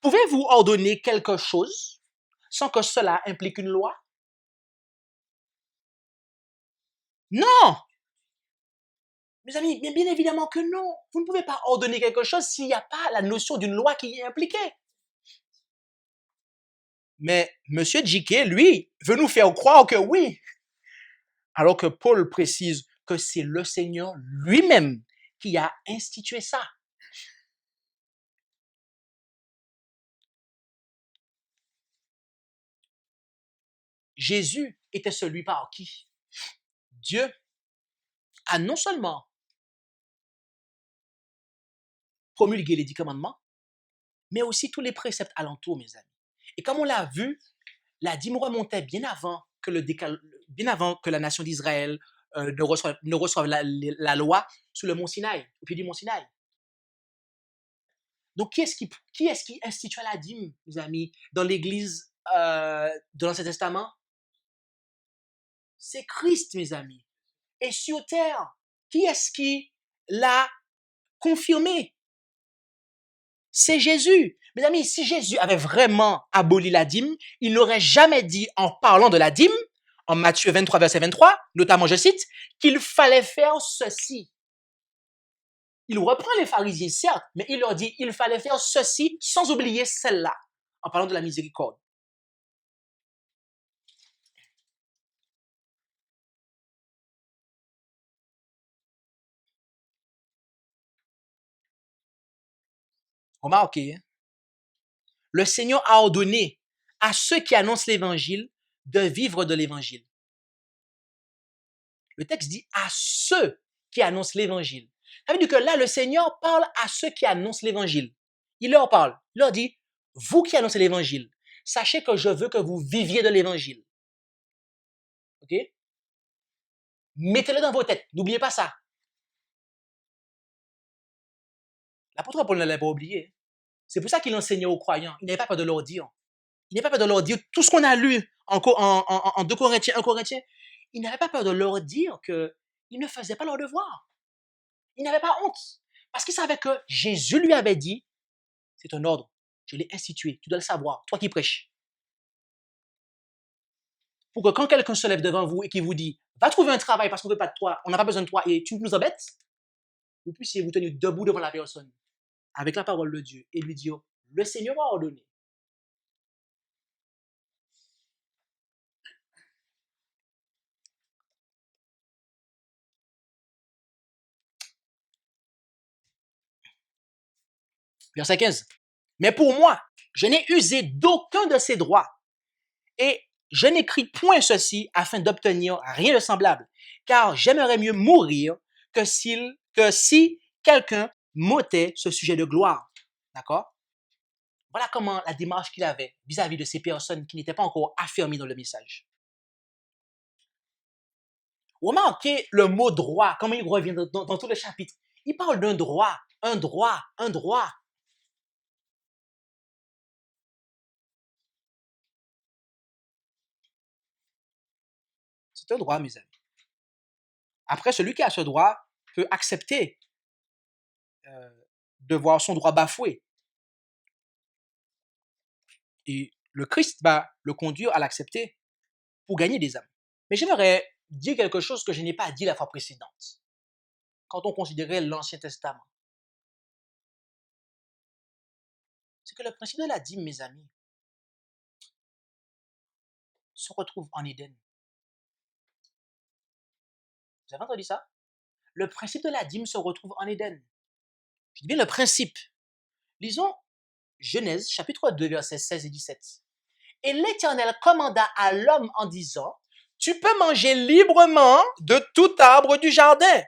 Pouvez-vous ordonner quelque chose sans que cela implique une loi? Non! Mes amis, bien évidemment que non. Vous ne pouvez pas ordonner quelque chose s'il n'y a pas la notion d'une loi qui est impliquée. Mais M. J.K., lui, veut nous faire croire que oui. Alors que Paul précise que c'est le Seigneur lui-même qui a institué ça. Jésus était celui par qui Dieu a non seulement promulgué les 10 commandements, mais aussi tous les préceptes alentours, mes amis. Et comme on l'a vu, la dîme remontait bien avant que, bien avant que la nation d'Israël ne reçoive la loi sur le mont Sinaï, au pied du mont Sinaï. Donc, qui est-ce qui institua la dîme, mes amis, dans l'Église de l'Ancien Testament? C'est Christ, mes amis. Et sur terre, qui est-ce qui l'a confirmé? C'est Jésus. Mes amis, si Jésus avait vraiment aboli la dîme, il n'aurait jamais dit, en parlant de la dîme, en Matthieu 23, verset 23, notamment, je cite, qu'il fallait faire ceci. Il reprend les pharisiens, certes, mais il leur dit, il fallait faire ceci sans oublier celle-là, en parlant de la miséricorde. Remarquez, le Seigneur a ordonné à ceux qui annoncent l'évangile de vivre de l'évangile. Le texte dit à ceux qui annoncent l'évangile. Ça veut dire que là, le Seigneur parle à ceux qui annoncent l'évangile. Il leur parle. Il leur dit, vous qui annoncez l'évangile, sachez que je veux que vous viviez de l'évangile. OK? Mettez-le dans vos têtes. N'oubliez pas ça. L'apôtre Paul ne l'a pas oublié. C'est pour ça qu'il enseignait aux croyants. Il n'avait pas peur de leur dire. Il n'avait pas peur de leur dire tout ce qu'on a lu en 2 Corinthiens, 1 Corinthiens. Il n'avait pas peur de leur dire qu'ils ne faisaient pas leur devoir. Il n'avait pas honte. Parce qu'il savait que Jésus lui avait dit, c'est un ordre, je l'ai institué, tu dois le savoir, toi qui prêches. Pour que quand quelqu'un se lève devant vous et qui vous dit, va trouver un travail parce qu'on ne veut pas de toi, on n'a pas besoin de toi et tu nous embêtes, vous puissiez vous tenir debout devant la personne avec la parole de Dieu et lui dire, le Seigneur a ordonné. Verset 15. Mais pour moi, je n'ai usé d'aucun de ces droits et je n'écris point ceci afin d'obtenir rien de semblable, car j'aimerais mieux mourir que si quelqu'un m'ôtait ce sujet de gloire. D'accord? Voilà comment la démarche qu'il avait vis-à-vis de ces personnes qui n'étaient pas encore affirmées dans le message. Remarquez le mot droit, comment il revient dans tout le chapitre. Il parle d'un droit, un droit, un droit. C'est un droit, mes amis. Après, celui qui a ce droit peut accepter de voir son droit bafoué. Et le Christ va le conduire à l'accepter pour gagner des âmes. Mais j'aimerais dire quelque chose que je n'ai pas dit la fois précédente, quand on considérait l'Ancien Testament. C'est que le principe de la dîme, mes amis, se retrouve en Éden. Vous avez entendu ça? Le principe de la dîme se retrouve en Éden. Je dis bien le principe. Lisons Genèse, chapitre 2, versets 16 et 17. Et l'Éternel commanda à l'homme en disant, tu peux manger librement de tout arbre du jardin,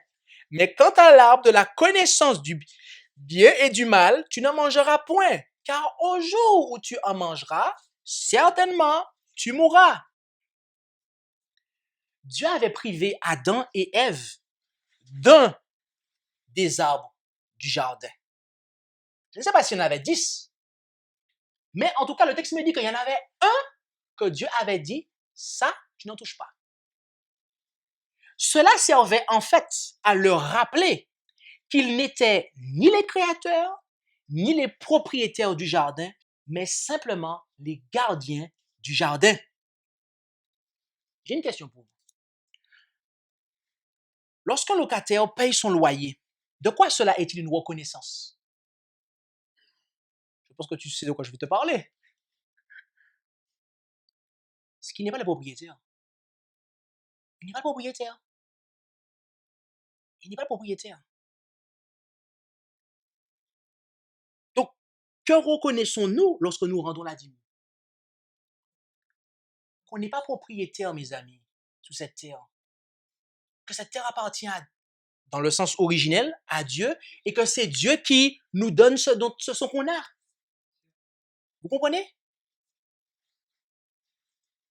mais quant à l'arbre de la connaissance du bien et du mal, tu ne mangeras point, car au jour où tu en mangeras, certainement, tu mourras. Dieu avait privé Adam et Ève d'un des arbres du jardin. Je ne sais pas s'il y en avait 10, mais en tout cas, le texte me dit qu'il y en avait un que Dieu avait dit, ça, tu n'en touches pas. Cela servait en fait à leur rappeler qu'ils n'étaient ni les créateurs, ni les propriétaires du jardin, mais simplement les gardiens du jardin. J'ai une question pour vous. Lorsqu'un locataire paye son loyer, de quoi cela est-il une reconnaissance? Je pense que tu sais de quoi je vais te parler. Ce qui n'est pas le propriétaire. Il n'est pas le propriétaire. Il n'est pas le propriétaire. Donc, que reconnaissons-nous lorsque nous rendons la dîme? Qu'on n'est pas propriétaire, mes amis, sous cette terre. Que cette terre appartient, dans le sens originel, à Dieu, et que c'est Dieu qui nous donne ce qu'on a. Vous comprenez?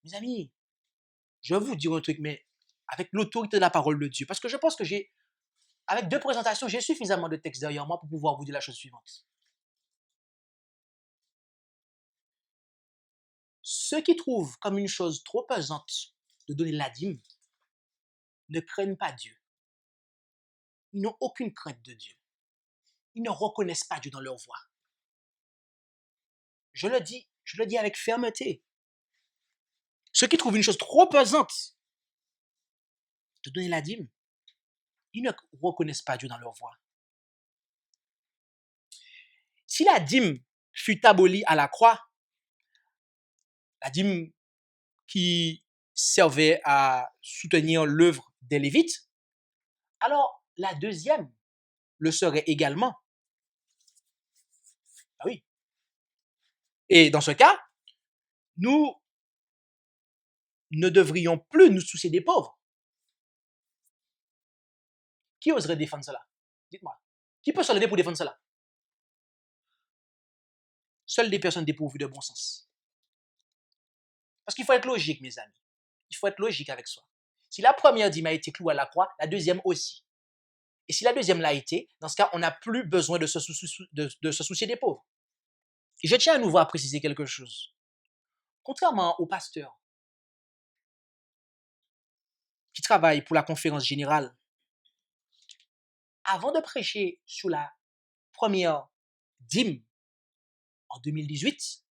Mes amis, je vais vous dire un truc, mais avec l'autorité de la parole de Dieu, parce que je pense que avec 2 présentations, j'ai suffisamment de textes derrière moi pour pouvoir vous dire la chose suivante. Ceux qui trouvent comme une chose trop pesante de donner la dîme ne craignent pas Dieu. Ils n'ont aucune crainte de Dieu. Ils ne reconnaissent pas Dieu dans leur voix. Je le dis avec fermeté. Ceux qui trouvent une chose trop pesante de donner la dîme, ils ne reconnaissent pas Dieu dans leur voix. Si la dîme fut abolie à la croix, la dîme qui servait à soutenir l'œuvre des Lévites, alors la deuxième le serait également. Ah oui. Et dans ce cas, nous ne devrions plus nous soucier des pauvres. Qui oserait défendre cela? Dites-moi. Qui peut se lever pour défendre cela? Seules des personnes dépourvues de bon sens. Parce qu'il faut être logique, mes amis. Il faut être logique avec soi. Si la première dîme a été clouée à la croix, la deuxième aussi. Et si la deuxième l'a été, dans ce cas, on n'a plus besoin de se soucier des pauvres. Et je tiens à nouveau à préciser quelque chose. Contrairement aux pasteurs qui travaillent pour la conférence générale, avant de prêcher sur la première dîme en 2018,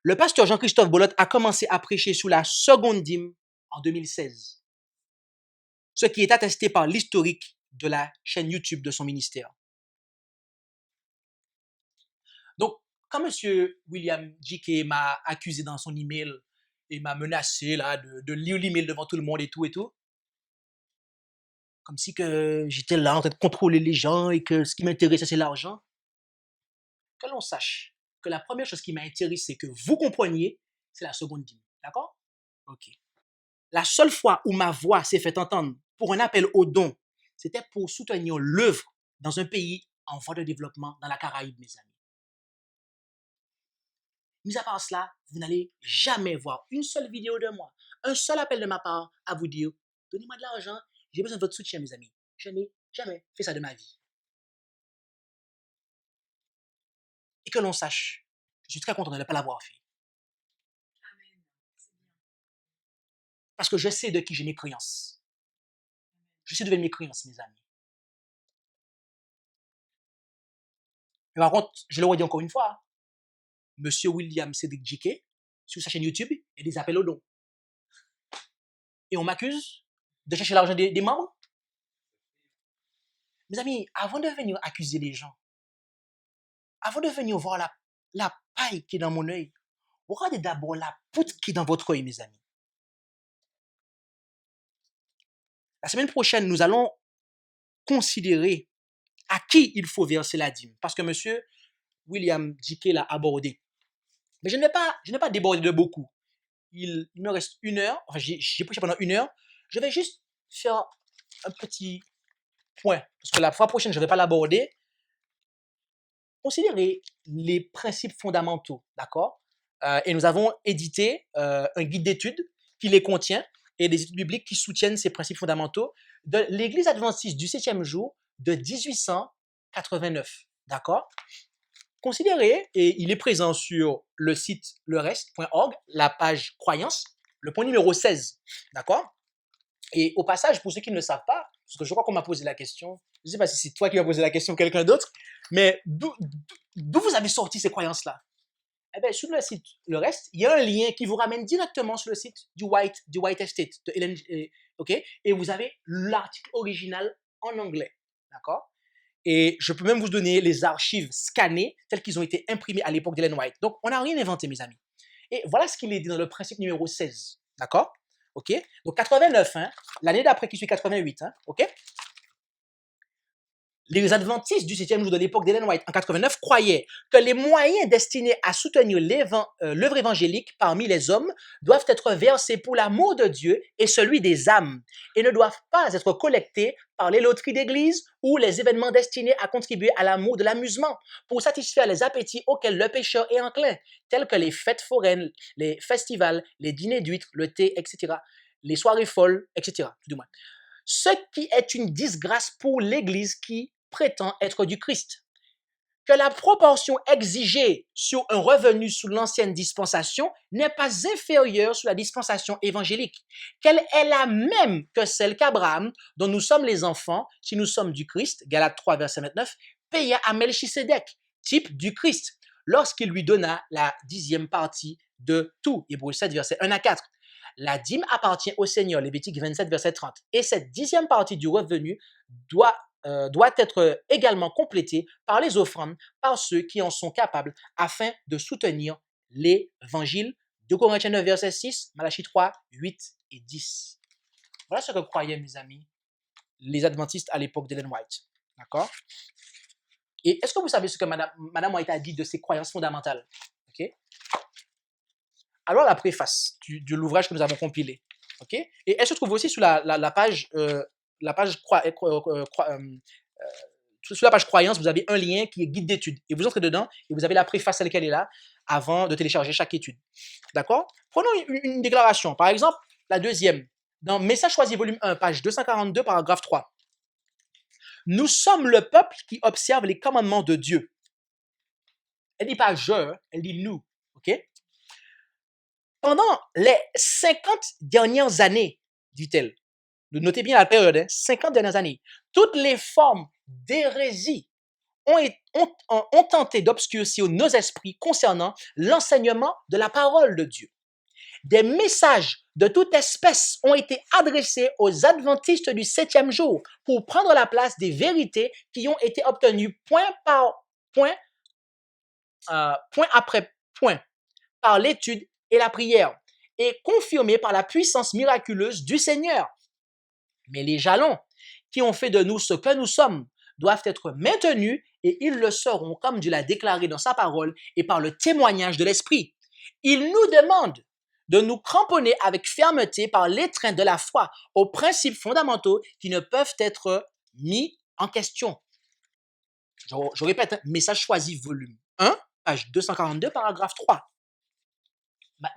le pasteur Jean-Christophe Bollotte a commencé à prêcher sur la seconde dîme en 2016. Ce qui est attesté par l'historique de la chaîne YouTube de son ministère. Donc, quand M. William J.K. m'a accusé dans son email et m'a menacé là, de lire l'email devant tout le monde et tout, comme si que j'étais là en train de contrôler les gens et que ce qui m'intéressait, c'est l'argent, que l'on sache que la première chose qui m'a intéressé, que vous compreniez, c'est la seconde dîme. D'accord? Ok. La seule fois où ma voix s'est fait entendre pour un appel au don, c'était pour soutenir l'œuvre dans un pays en voie de développement dans la Caraïbe, mes amis. Mis à part cela, vous n'allez jamais voir une seule vidéo de moi, un seul appel de ma part à vous dire « Donnez-moi de l'argent, j'ai besoin de votre soutien, mes amis. » Je n'ai jamais fait ça de ma vie. Et que l'on sache, je suis très content de ne pas l'avoir fait. Parce que je sais de qui j'ai mes croyances. Je sais de mes croyances, mes amis. Mais par contre, je le redis encore une fois, Monsieur William Cédric J.K., sur sa chaîne YouTube, il y a des appels aux dons. et on m'accuse de chercher l'argent des membres. Mes amis, avant de venir accuser les gens, avant de venir voir la paille qui est dans mon œil, regardez d'abord la poutre qui est dans votre œil, mes amis. La semaine prochaine, nous allons considérer à qui il faut verser la dîme. Parce que M. William Dickey l'a abordé. Mais je ne vais pas déborder de beaucoup. Il me reste 1 heure. Enfin, j'ai prêché pendant 1 heure. Je vais juste faire un petit point. Parce que la fois prochaine, je ne vais pas l'aborder. Considérez les principes fondamentaux. D'accord? Et nous avons édité un guide d'études qui les contient et des études bibliques qui soutiennent ces principes fondamentaux de l'Église adventiste du 7e jour de 1889. D'accord? Considérez, et il est présent sur le site lerest.org, la page croyance, le point numéro 16. D'accord? Et au passage, pour ceux qui ne le savent pas, parce que je crois qu'on m'a posé la question, je ne sais pas si c'est toi qui m'as posé la question ou quelqu'un d'autre, mais d'où vous avez sorti ces croyances-là? Eh bien, sur le site Le Reste, il y a un lien qui vous ramène directement sur le site du White Estate, de Ellen, OK? Et vous avez l'article original en anglais. D'accord? Et je peux même vous donner les archives scannées telles qu'ils ont été imprimées à l'époque d'Ellen White. Donc, on n'a rien inventé, mes amis. Et voilà ce qu'il est dit dans le principe numéro 16. D'accord? OK? Donc, 89, hein, l'année d'après qui suit 88, hein, OK? Les adventistes du 7e jour de l'époque d'Ellen White en 89 croyaient que les moyens destinés à soutenir l'œuvre évangélique parmi les hommes doivent être versés pour l'amour de Dieu et celui des âmes et ne doivent pas être collectés par les loteries d'église ou les événements destinés à contribuer à l'amour de l'amusement pour satisfaire les appétits auxquels le pécheur est enclin, tels que les fêtes foraines, les festivals, les dîners d'huîtres, le thé, etc., les soirées folles, etc., tout du moins. Ce qui est une disgrâce pour l'Église qui prétend être du Christ. Que la proportion exigée sur un revenu sous l'ancienne dispensation n'est pas inférieure sous la dispensation évangélique, qu'elle est la même que celle qu'Abraham, dont nous sommes les enfants, si nous sommes du Christ, Galates 3, verset 29, paya à Melchisédek, type du Christ, lorsqu'il lui donna la 10e partie de tout, Hébreux 7, verset 1 à 4. La dîme appartient au Seigneur, Lévitique 27, verset 30. Et cette 10e partie du revenu doit être également complétée par les offrandes par ceux qui en sont capables afin de soutenir l'évangile. 2 Corinthiens 9, verset 6, Malachie 3, 8 et 10. Voilà ce que croyaient, mes amis, les adventistes à l'époque d'Ellen White. D'accord? Et est-ce que vous savez ce que Madame White a dit de ses croyances fondamentales? OK? Alors, la préface de l'ouvrage que nous avons compilé. OK? Et elle se trouve aussi sur la page, sur la page croyance, vous avez un lien qui est guide d'études. Et vous entrez dedans et vous avez la préface telle qu'elle est là avant de télécharger chaque étude. D'accord? Prenons une déclaration. Par exemple, la deuxième. Dans Message choisi, volume 1, page 242, paragraphe 3. Nous sommes le peuple qui observe les commandements de Dieu. Elle ne dit pas je, elle dit nous. OK? Pendant les 50 dernières années, dit-elle, notez bien la période, 50 dernières années, toutes les formes d'hérésie ont tenté d'obscurcir nos esprits concernant l'enseignement de la parole de Dieu. Des messages de toute espèce ont été adressés aux adventistes du 7e jour pour prendre la place des vérités qui ont été obtenues point après point par l'étude et la prière, et confirmées par la puissance miraculeuse du Seigneur. Mais les jalons qui ont fait de nous ce que nous sommes doivent être maintenus et ils le seront comme Dieu l'a déclaré dans sa parole et par le témoignage de l'Esprit. Il nous demande de nous cramponner avec fermeté par l'étreinte de la foi aux principes fondamentaux qui ne peuvent être mis en question. Je répète, Message choisi, volume 1, page 242, paragraphe 3.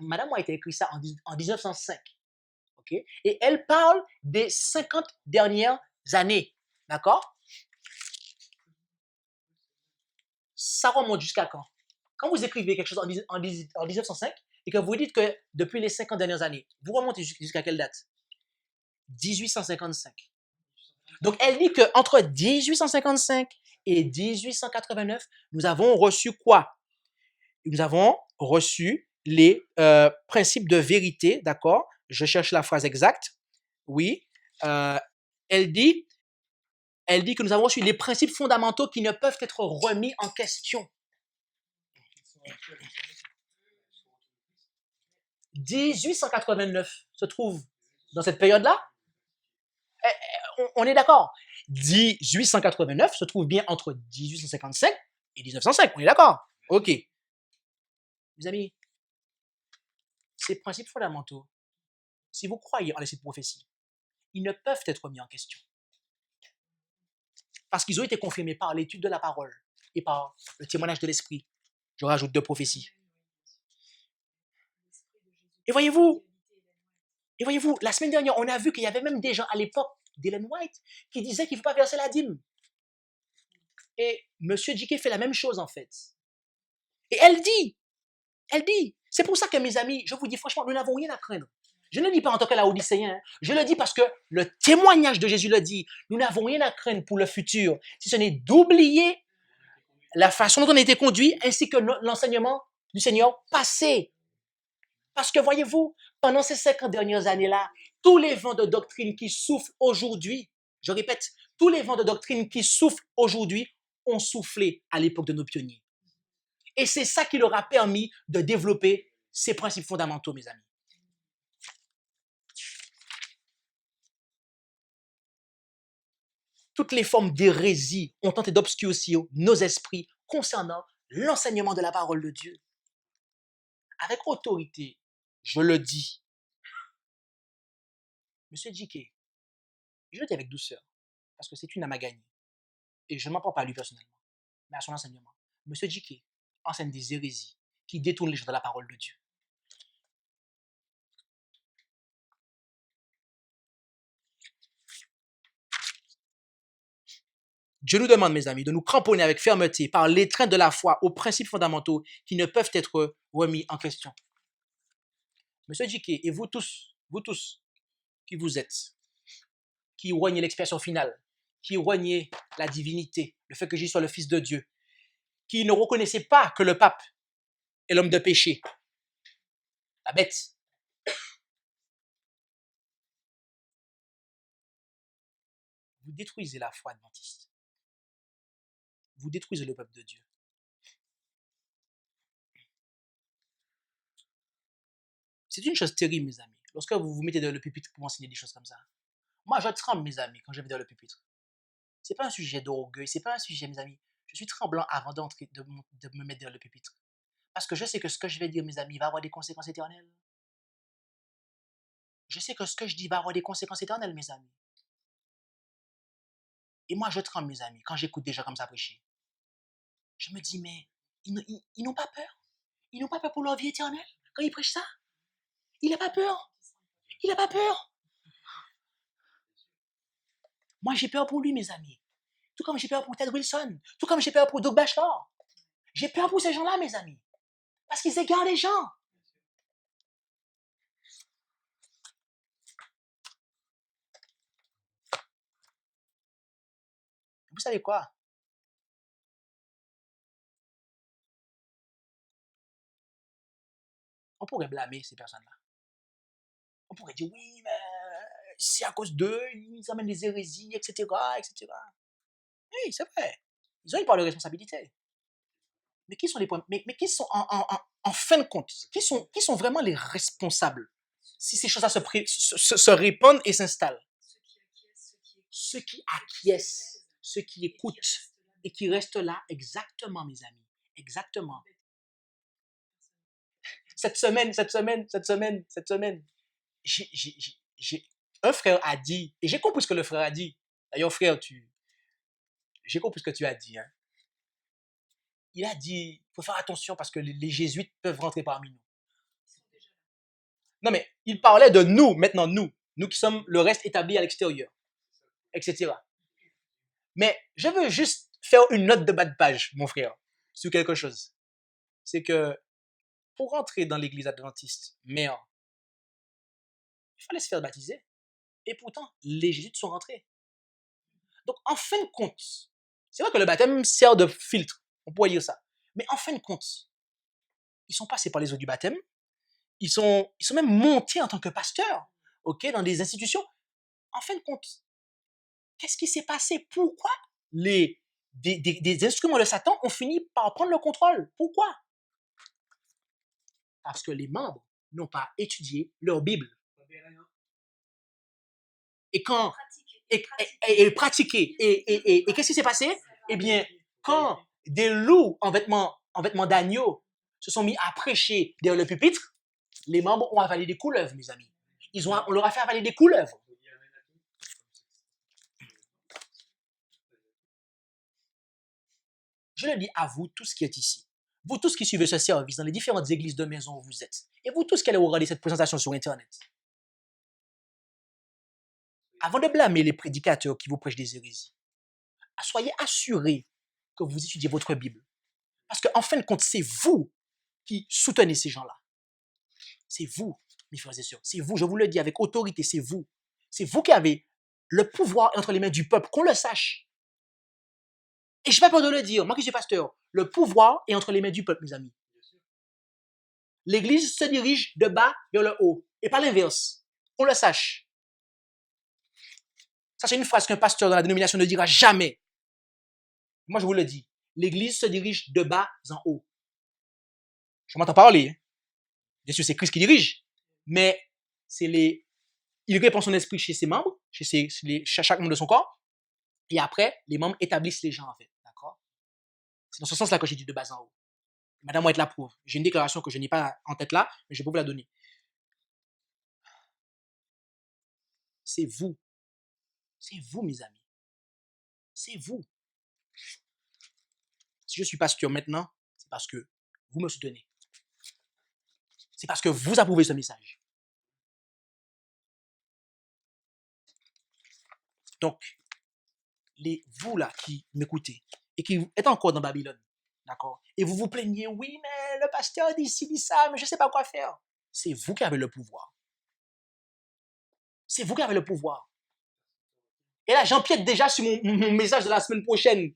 Madame White a écrit ça en 1905. Okay? Et elle parle des 50 dernières années. D'accord? Ça remonte jusqu'à quand? Quand vous écrivez quelque chose en 1905 et que vous dites que depuis les 50 dernières années, vous remontez jusqu'à quelle date? 1855. Donc, elle dit qu'entre 1855 et 1889, nous avons reçu quoi? Nous avons reçu les principes de vérité, d'accord? Je cherche la phrase exacte. Oui. Euh, elle dit que nous avons reçu les principes fondamentaux qui ne peuvent être remis en question. 1889 se trouve dans cette période-là. On est d'accord. 1889 se trouve bien entre 1855 et 1905. On est d'accord. OK. Mes amis, ces principes fondamentaux, si vous croyez en les sept prophéties, ils ne peuvent être remis en question. Parce qu'ils ont été confirmés par l'étude de la parole et par le témoignage de l'esprit. Je rajoute 2 prophéties. Et voyez-vous, la semaine dernière, on a vu qu'il y avait même des gens à l'époque d'Ellen White qui disaient qu'il ne faut pas verser la dîme. Et M. Dickey fait la même chose en fait. Et elle dit, c'est pour ça que mes amis, je vous dis franchement, nous n'avons rien à craindre. Je ne le dis pas en tant que laodicéen, hein. Je le dis parce que le témoignage de Jésus le dit. Nous n'avons rien à craindre pour le futur, si ce n'est d'oublier la façon dont on a été conduit ainsi que l'enseignement du Seigneur passé. Parce que voyez-vous, pendant ces 50 dernières années-là, tous les vents de doctrine qui soufflent aujourd'hui, je répète, tous les vents de doctrine qui soufflent aujourd'hui ont soufflé à l'époque de nos pionniers. Et c'est ça qui leur a permis de développer ces principes fondamentaux, mes amis. Toutes les formes d'hérésie ont tenté d'obscurcir nos esprits concernant l'enseignement de la parole de Dieu. Avec autorité, je le dis. Monsieur Dickey, je le dis avec douceur, parce que c'est une âme à gagner. Et je ne m'en prends pas à lui personnellement, mais à son enseignement. Monsieur Dickey enseigne des hérésies qui détournent les gens de la parole de Dieu. Dieu nous demande, mes amis, de nous cramponner avec fermeté par l'étreinte de la foi aux principes fondamentaux qui ne peuvent être remis en question. Monsieur Dickey, et vous tous qui vous êtes, qui rognez l'expression finale, qui rognez la divinité, le fait que Jésus soit le Fils de Dieu, qui ne reconnaissez pas que le pape est l'homme de péché, la bête. Vous détruisez la foi adventiste. Vous détruisez le peuple de Dieu. C'est une chose terrible, mes amis, lorsque vous vous mettez dans le pupitre pour enseigner des choses comme ça. Moi, je tremble, mes amis, quand je vais dans le pupitre. Ce n'est pas un sujet d'orgueil, ce n'est pas un sujet, mes amis. Je suis tremblant avant d'entrer, de me mettre dans le pupitre. Parce que je sais que ce que je vais dire, mes amis, va avoir des conséquences éternelles. Je sais que ce que je dis va avoir des conséquences éternelles, mes amis. Et moi, je tremble, mes amis, quand j'écoute des gens comme ça prêcher. Je me dis, mais ils n'ont pas peur. Ils n'ont pas peur pour leur vie éternelle quand ils prêchent ça. Il n'a pas peur. Il n'a pas peur. Moi, j'ai peur pour lui, mes amis. Tout comme j'ai peur pour Ted Wilson. Tout comme j'ai peur pour Doug Bachelor. J'ai peur pour ces gens-là, mes amis. Parce qu'ils égarent les gens. Vous savez quoi? On pourrait blâmer ces personnes-là. On pourrait dire, oui, mais c'est à cause d'eux, ils amènent des hérésies, etc., etc. Oui, c'est vrai. Ils ont une part de responsabilité. Mais qui sont les points, mais qui sont en fin de compte, qui sont vraiment les responsables si ces choses-là se répandent et s'installent? Ceux qui acquiescent, ceux qui écoutent et qui restent là, exactement, mes amis, exactement. Cette semaine, un frère a dit, et j'ai compris ce que le frère a dit. D'ailleurs, frère, j'ai compris ce que tu as dit. Hein. Il a dit, il faut faire attention parce que les jésuites peuvent rentrer parmi nous. Non, mais il parlait de nous, maintenant, nous qui sommes le reste établi à l'extérieur, etc. Mais je veux juste faire une note de bas de page, mon frère, sur quelque chose. C'est que pour rentrer dans l'église adventiste, il fallait se faire baptiser. Et pourtant, les jésuites sont rentrés. Donc, en fin de compte, c'est vrai que le baptême sert de filtre, on pourrait dire ça. Mais en fin de compte, ils sont passés par les eaux du baptême, ils sont même montés en tant que pasteurs, okay, dans des institutions. en fin de compte, qu'est-ce qui s'est passé? Pourquoi des instruments de Satan ont fini par prendre le contrôle? Pourquoi? Parce que les membres n'ont pas étudié leur Bible. Et quand et pratiquer. Et qu'est-ce qui s'est passé? Eh bien, quand des loups en vêtements d'agneau se sont mis à prêcher derrière le pupitre, les membres ont avalé des couleuvres, mes amis. On leur a fait avaler des couleuvres. Je le dis à vous tous qui êtes ici. Vous tous qui suivez ce service dans les différentes églises de maison où vous êtes. Et vous tous qui allez regarder cette présentation sur Internet. Avant de blâmer les prédicateurs qui vous prêchent des hérésies, soyez assurés que vous étudiez votre Bible. Parce qu'en fin de compte, c'est vous qui soutenez ces gens-là. C'est vous, mes frères et sœurs. C'est vous, je vous le dis avec autorité, c'est vous. C'est vous qui avez le pouvoir entre les mains du peuple, qu'on le sache. Et je n'ai pas peur de le dire, moi qui suis pasteur, le pouvoir est entre les mains du peuple, mes amis. L'Église se dirige de bas vers le haut, et pas l'inverse. Qu'on le sache. Ça, c'est une phrase qu'un pasteur dans la dénomination ne dira jamais. Moi, je vous le dis. L'Église se dirige de bas en haut. Je m'entends parler. Bien sûr, c'est Christ qui dirige. Mais il répand son esprit chez ses membres, chez chaque membre de son corps. Et après, les membres établissent les gens, en fait. D'accord? C'est dans ce sens-là que j'ai dit de bas en haut. Madame va être la preuve. J'ai une déclaration que je n'ai pas en tête là, mais je peux vous la donner. C'est vous. C'est vous, mes amis. C'est vous. Si je suis pasteur maintenant, c'est parce que vous me soutenez. C'est parce que vous approuvez ce message. Donc, vous là qui m'écoutez et qui êtes encore dans Babylone, d'accord? Et vous vous plaignez, oui, mais le pasteur dit ci, dit ça, mais je ne sais pas quoi faire. C'est vous qui avez le pouvoir. C'est vous qui avez le pouvoir. Et là, j'empiète déjà sur mon message de la semaine prochaine.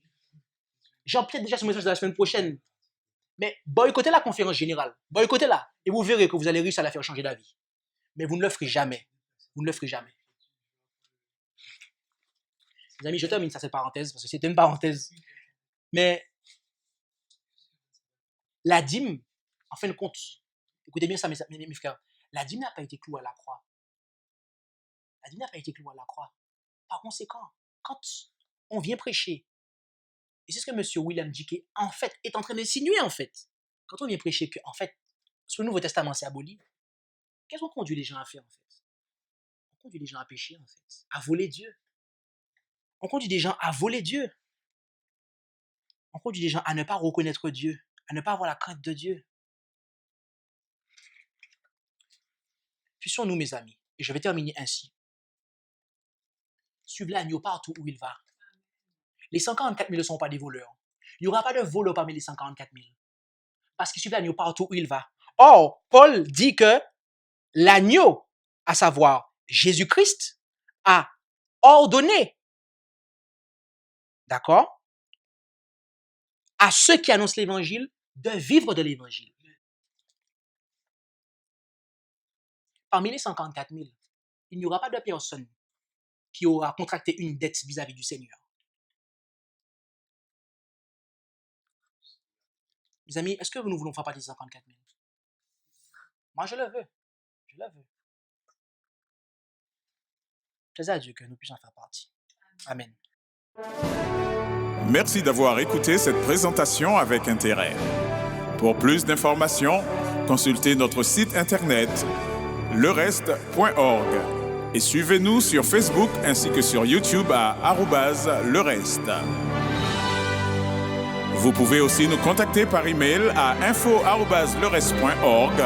Mais boycottez la conférence générale. Boycottez-la. Et vous verrez que vous allez réussir à la faire changer d'avis. Mais vous ne le ferez jamais. Vous ne le ferez jamais. Les amis, je termine cette parenthèse parce que c'était une parenthèse. Mais la dîme, en fin de compte, écoutez bien ça, mes frères, la dîme n'a pas été clouée à la croix. La dîme n'a pas été clouée à la croix. Par conséquent, quand on vient prêcher, et c'est ce que M. William J.K. en fait est en train d'insinuer en fait, quand on vient prêcher que en fait, ce Nouveau Testament s'est aboli, qu'est-ce qu'on conduit les gens à faire en fait? On conduit les gens à pécher en fait, à voler Dieu. On conduit des gens à voler Dieu. On conduit des gens à ne pas reconnaître Dieu, à ne pas avoir la crainte de Dieu. Puissions-nous, mes amis, et je vais terminer ainsi. Suivez l'agneau partout où il va. Les 144 000 ne sont pas des voleurs. Il n'y aura pas de voleurs parmi les 144 000. Parce qu'ils suivent l'agneau partout où il va. Or, Paul dit que l'agneau, à savoir Jésus-Christ, a ordonné, d'accord, à ceux qui annoncent l'évangile de vivre de l'évangile. Parmi les 144 000, il n'y aura pas de personne qui aura contracté une dette vis-à-vis du Seigneur. Mes amis, est-ce que nous voulons faire partie des 54 000? Moi, je le veux. Je le veux. Plaise à Dieu que nous puissions faire partie. Amen. Merci d'avoir écouté cette présentation avec intérêt. Pour plus d'informations, consultez notre site internet lereste.org et suivez-nous sur Facebook ainsi que sur YouTube à @lereste. Vous pouvez aussi nous contacter par email à info@lereste.org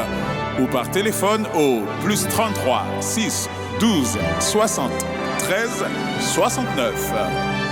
ou par téléphone au +33 6 12 60 13 69.